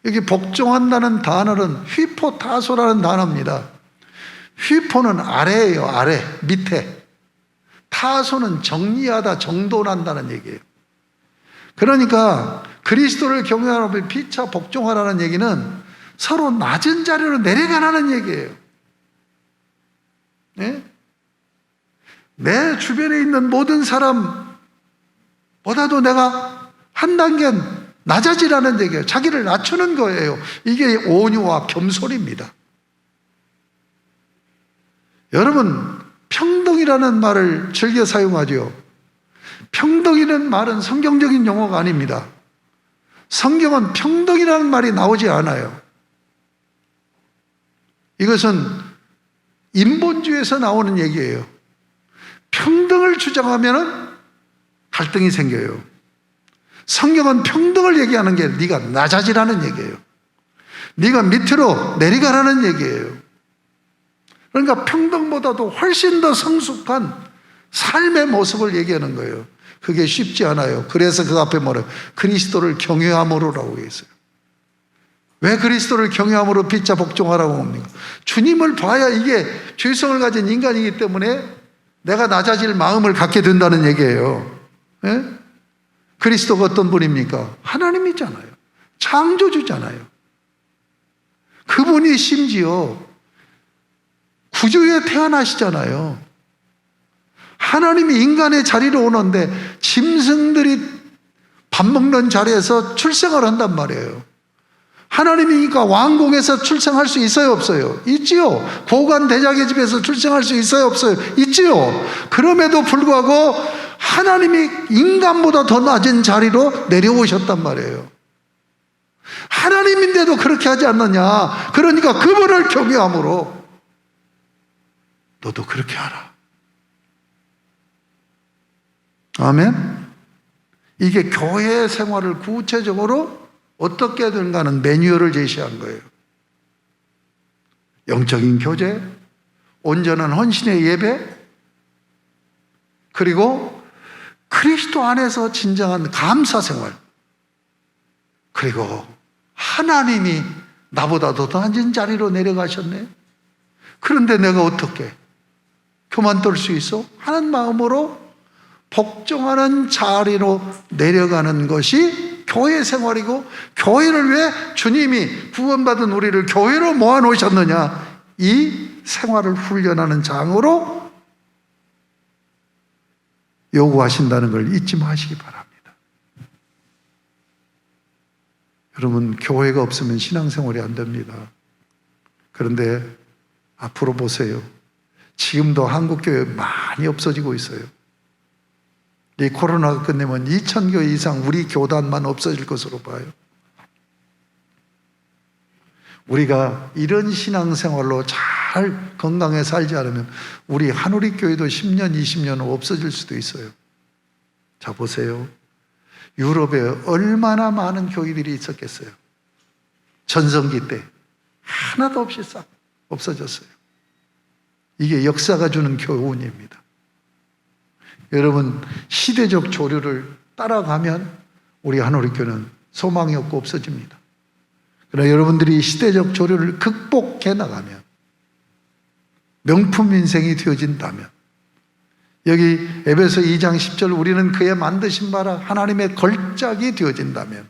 여기 복종한다는 단어는 휘포타소라는 단어입니다. 휘포는 아래예요. 아래, 밑에. 타소는 정리하다, 정돈한다는 얘기예요. 그러니까 그리스도를 경외하라며 피차 복종하라는 얘기는 서로 낮은 자리로 내려가라는 얘기예요. 네? 내 주변에 있는 모든 사람보다도 내가 한 단계 낮아지라는 얘기예요. 자기를 낮추는 거예요. 이게 온유와 겸손입니다. 여러분, 평등이라는 말을 즐겨 사용하죠. 평등이라는 말은 성경적인 용어가 아닙니다. 성경은 평등이라는 말이 나오지 않아요. 이것은 인본주의에서 나오는 얘기예요. 평등을 주장하면 갈등이 생겨요. 성경은 평등을 얘기하는 게 네가 낮아지라는 얘기예요. 네가 밑으로 내려가라는 얘기예요. 그러니까 평등보다도 훨씬 더 성숙한 삶의 모습을 얘기하는 거예요. 그게 쉽지 않아요. 그래서 그 앞에 뭐래요? 그리스도를 경외함으로라고 했어요. 왜 그리스도를 경외함으로 빛자 복종하라고 합니까? 주님을 봐야 이게 죄성을 가진 인간이기 때문에 내가 낮아질 마음을 갖게 된다는 얘기예요. 예? 그리스도가 어떤 분입니까? 하나님이잖아요. 창조주잖아요. 그분이 심지어 구주에 태어나시잖아요. 하나님이 인간의 자리로 오는데 짐승들이 밥 먹는 자리에서 출생을 한단 말이에요. 하나님이니까 왕궁에서 출생할 수 있어요, 없어요? 있지요. 고관 대작의 집에서 출생할 수 있어요, 없어요? 있지요. 그럼에도 불구하고 하나님이 인간보다 더 낮은 자리로 내려오셨단 말이에요. 하나님인데도 그렇게 하지 않느냐. 그러니까 그분을 경외함으로 너도 그렇게 하라. 아멘. 이게 교회 생활을 구체적으로 어떻게 되는가는 매뉴얼을 제시한 거예요. 영적인 교제, 온전한 헌신의 예배, 그리고 그리스도 안에서 진정한 감사 생활, 그리고 하나님이 나보다 더 낮은 자리로 내려가셨네. 그런데 내가 어떻게 그만둘 수 있어? 하는 마음으로 복종하는 자리로 내려가는 것이 교회 생활이고, 교회를 왜 주님이 구원받은 우리를 교회로 모아놓으셨느냐, 이 생활을 훈련하는 장으로 요구하신다는 걸 잊지 마시기 바랍니다. 여러분, 교회가 없으면 신앙생활이 안 됩니다. 그런데 앞으로 보세요. 지금도 한국교회 많이 없어지고 있어요. 이 코로나가 끝내면 2,000교회 이상 우리 교단만 없어질 것으로 봐요. 우리가 이런 신앙생활로 잘 건강에 살지 않으면 우리 한우리교회도 10년, 20년 없어질 수도 있어요. 자, 보세요. 유럽에 얼마나 많은 교회들이 있었겠어요. 전성기 때 하나도 없이 싹 없어졌어요. 이게 역사가 주는 교훈입니다. 여러분, 시대적 조류를 따라가면 우리 한우리교회는 소망이 없고 없어집니다. 그러나 여러분들이 시대적 조류를 극복해 나가면, 명품 인생이 되어진다면, 여기 에베소 2장 10절 우리는 그의 만드신 바라 하나님의 걸작이 되어진다면,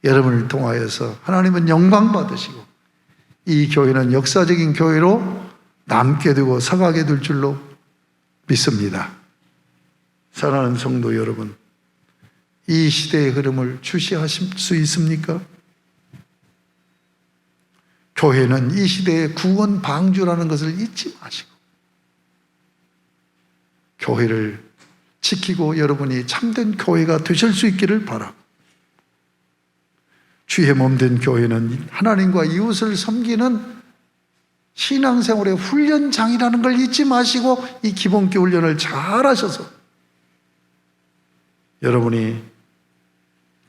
여러분을 통하여서 하나님은 영광 받으시고 이 교회는 역사적인 교회로 남게 되고 서가게 될 줄로 믿습니다. 사랑하는 성도 여러분, 이 시대의 흐름을 주시하실 수 있습니까? 교회는 이 시대의 구원 방주라는 것을 잊지 마시고 교회를 지키고 여러분이 참된 교회가 되실 수 있기를 바라고, 주의 몸된 교회는 하나님과 이웃을 섬기는 신앙생활의 훈련장이라는 걸 잊지 마시고 이 기본기 훈련을 잘 하셔서 여러분이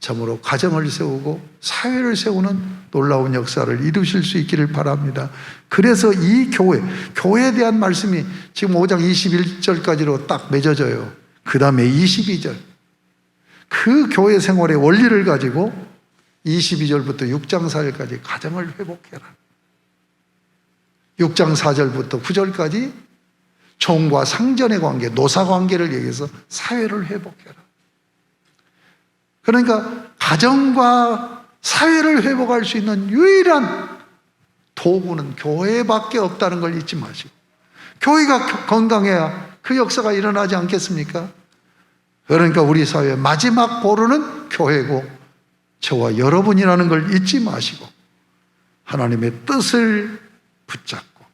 참으로 가정을 세우고 사회를 세우는 놀라운 역사를 이루실 수 있기를 바랍니다. 그래서 이 교회에 대한 말씀이 지금 5장 21절까지로 딱 맺어져요. 그 다음에 22절, 그 교회 생활의 원리를 가지고 22절부터 6장 4절까지 가정을 회복해라. 6장 4절부터 9절까지 종과 상전의 관계, 노사관계를 얘기해서 사회를 회복해라. 그러니까 가정과 사회를 회복할 수 있는 유일한 도구는 교회밖에 없다는 걸 잊지 마시고, 교회가 건강해야 그 역사가 일어나지 않겠습니까? 그러니까 우리 사회의 마지막 보루는 교회고 저와 여러분이라는 걸 잊지 마시고 하나님의 뜻을 붙잡고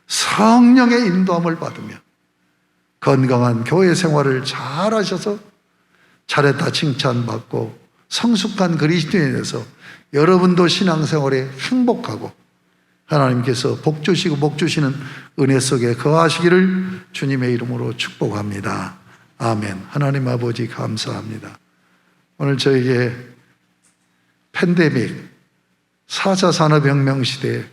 성령의 인도함을 받으며 건강한 교회 생활을 잘 하셔서 잘했다 칭찬받고 성숙한 그리스도인에서 여러분도 신앙생활에 행복하고 하나님께서 복 주시고 복 주시는 은혜 속에 거하시기를 주님의 이름으로 축복합니다. 아멘. 하나님 아버지 감사합니다. 오늘 저에게 팬데믹 4차 산업혁명 시대에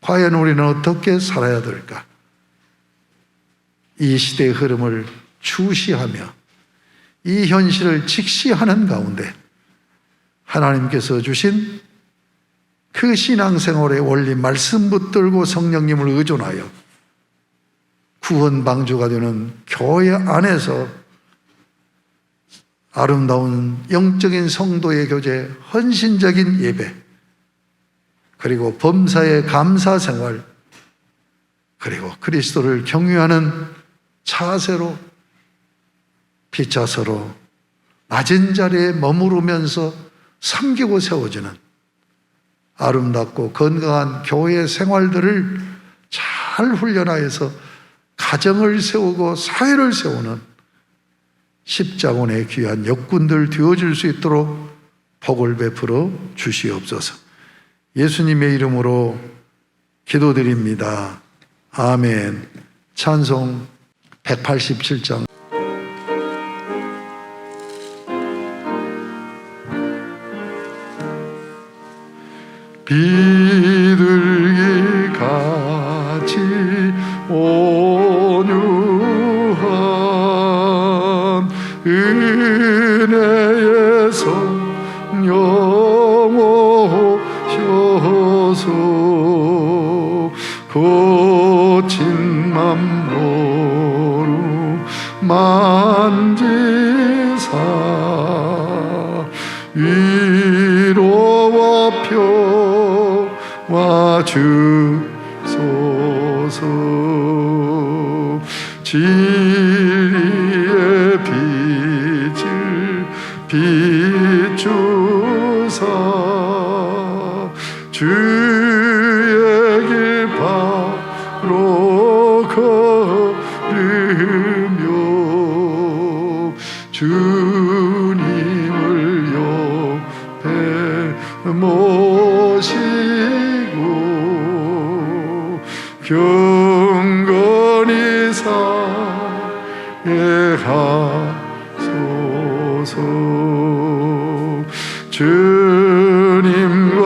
과연 우리는 어떻게 살아야 될까? 이 시대의 흐름을 주시하며 이 현실을 직시하는 가운데 하나님께서 주신 그 신앙생활의 원리 말씀 붙들고 성령님을 의존하여 구원 방주가 되는 교회 안에서 아름다운 영적인 성도의 교제, 헌신적인 예배, 그리고 범사의 감사 생활, 그리고 그리스도를 경유하는 차세로 피차서로 낮은 자리에 머무르면서 섬기고 세워지는 아름답고 건강한 교회 생활들을 잘 훈련하여서 가정을 세우고 사회를 세우는 십자군의 귀한 역군들 되어줄 수 있도록 복을 베풀어 주시옵소서. 예수님의 이름으로 기도드립니다. 아멘. 찬송 187장. 비둘기 같이 온유한 은혜의 성 영오셔서 거친 맘로루 만지사 위로와 평화 주소서. 진리의 빛을 비추사 주의 길 바로 걸으며 주님을 옆에 모시고 경건히 살게하소서. 주님과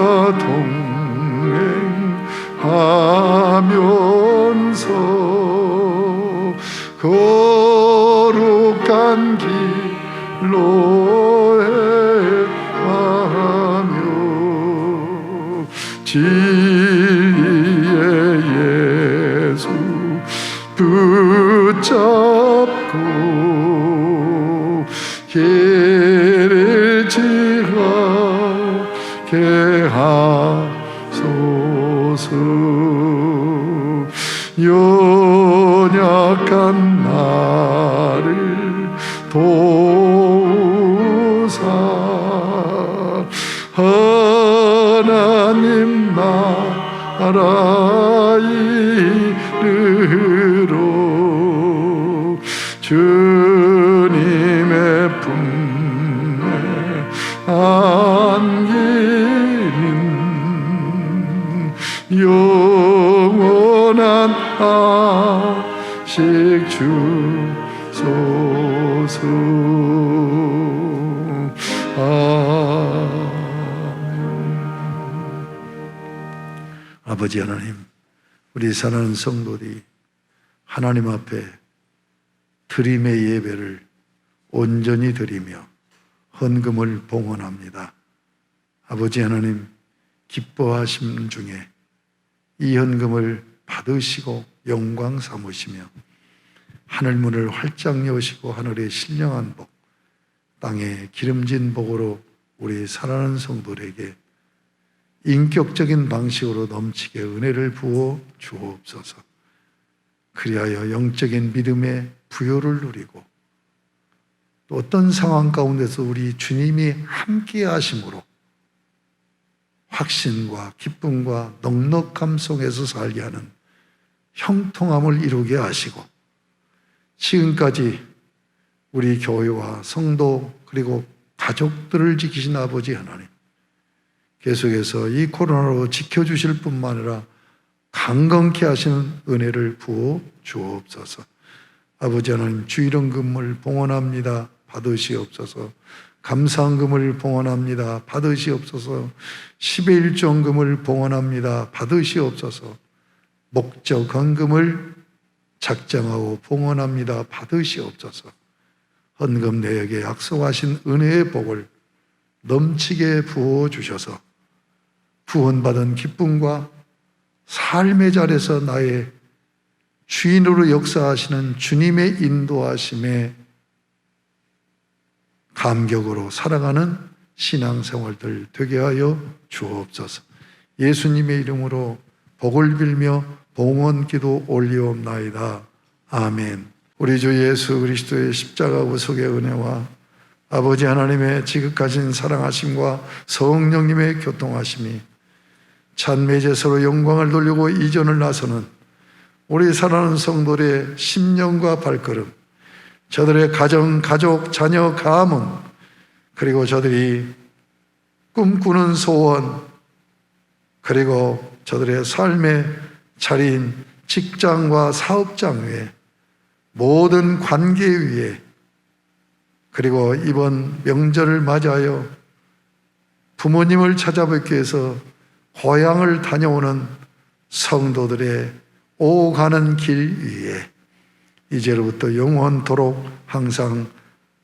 동행하면서 거룩한 길로 행하며 진리의 예수 붙잡고 길을 지하게 하소서. 연약한 나를 도우사 하나님 나라 이르러 주님의 품에 안기는 영원한 안식 주소서. 아버지 하나님, 우리 사랑하는 성도들이 하나님 앞에 드림의 예배를 온전히 드리며 헌금을 봉헌합니다. 아버지 하나님, 기뻐하시는 중에 이 헌금을 받으시고 영광 삼으시며 하늘문을 활짝 여시고 하늘의 신령한 복, 땅에 기름진 복으로 우리 사랑하는 성도들에게 인격적인 방식으로 넘치게 은혜를 부어 주옵소서. 그리하여 영적인 믿음의 부요를 누리고 또 어떤 상황 가운데서 우리 주님이 함께 하심으로 확신과 기쁨과 넉넉함 속에서 살게 하는 형통함을 이루게 하시고 지금까지 우리 교회와 성도 그리고 가족들을 지키신 아버지 하나님, 계속해서 이 코로나로 지켜주실 뿐만 아니라 강건케 하시는 은혜를 부어 주옵소서. 아버지 하나님, 주일원금을 봉헌합니다. 받으시옵소서. 감사헌금을 봉헌합니다. 받으시옵소서. 10의 1조헌금을 봉헌합니다. 받으시옵소서. 목적헌금을 작정하고 봉헌합니다. 받으시옵소서. 헌금 내역에 약속하신 은혜의 복을 넘치게 부어주셔서 구원받은 기쁨과 삶의 자리에서 나의 주인으로 역사하시는 주님의 인도하심에 감격으로 살아가는 신앙생활들 되게 하여 주옵소서. 예수님의 이름으로 복을 빌며 봉헌기도 올리옵나이다. 아멘. 우리 주 예수 그리스도의 십자가 구속의 은혜와 아버지 하나님의 지극하신 사랑하심과 성령님의 교통하심이 찬미제서로 영광을 돌리고 이전을 나서는 우리 사랑하는 성도들의 심령과 발걸음, 저들의 가정, 가족, 자녀, 가문, 그리고 저들이 꿈꾸는 소원, 그리고 저들의 삶의 자리인 직장과 사업장 위에 모든 관계 위에, 그리고 이번 명절을 맞이하여 부모님을 찾아뵙기 위해서 고향을 다녀오는 성도들의 오가는 길 위에 이제로부터 영원토록 항상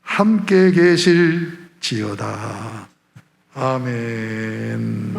함께 계실지어다. 아멘.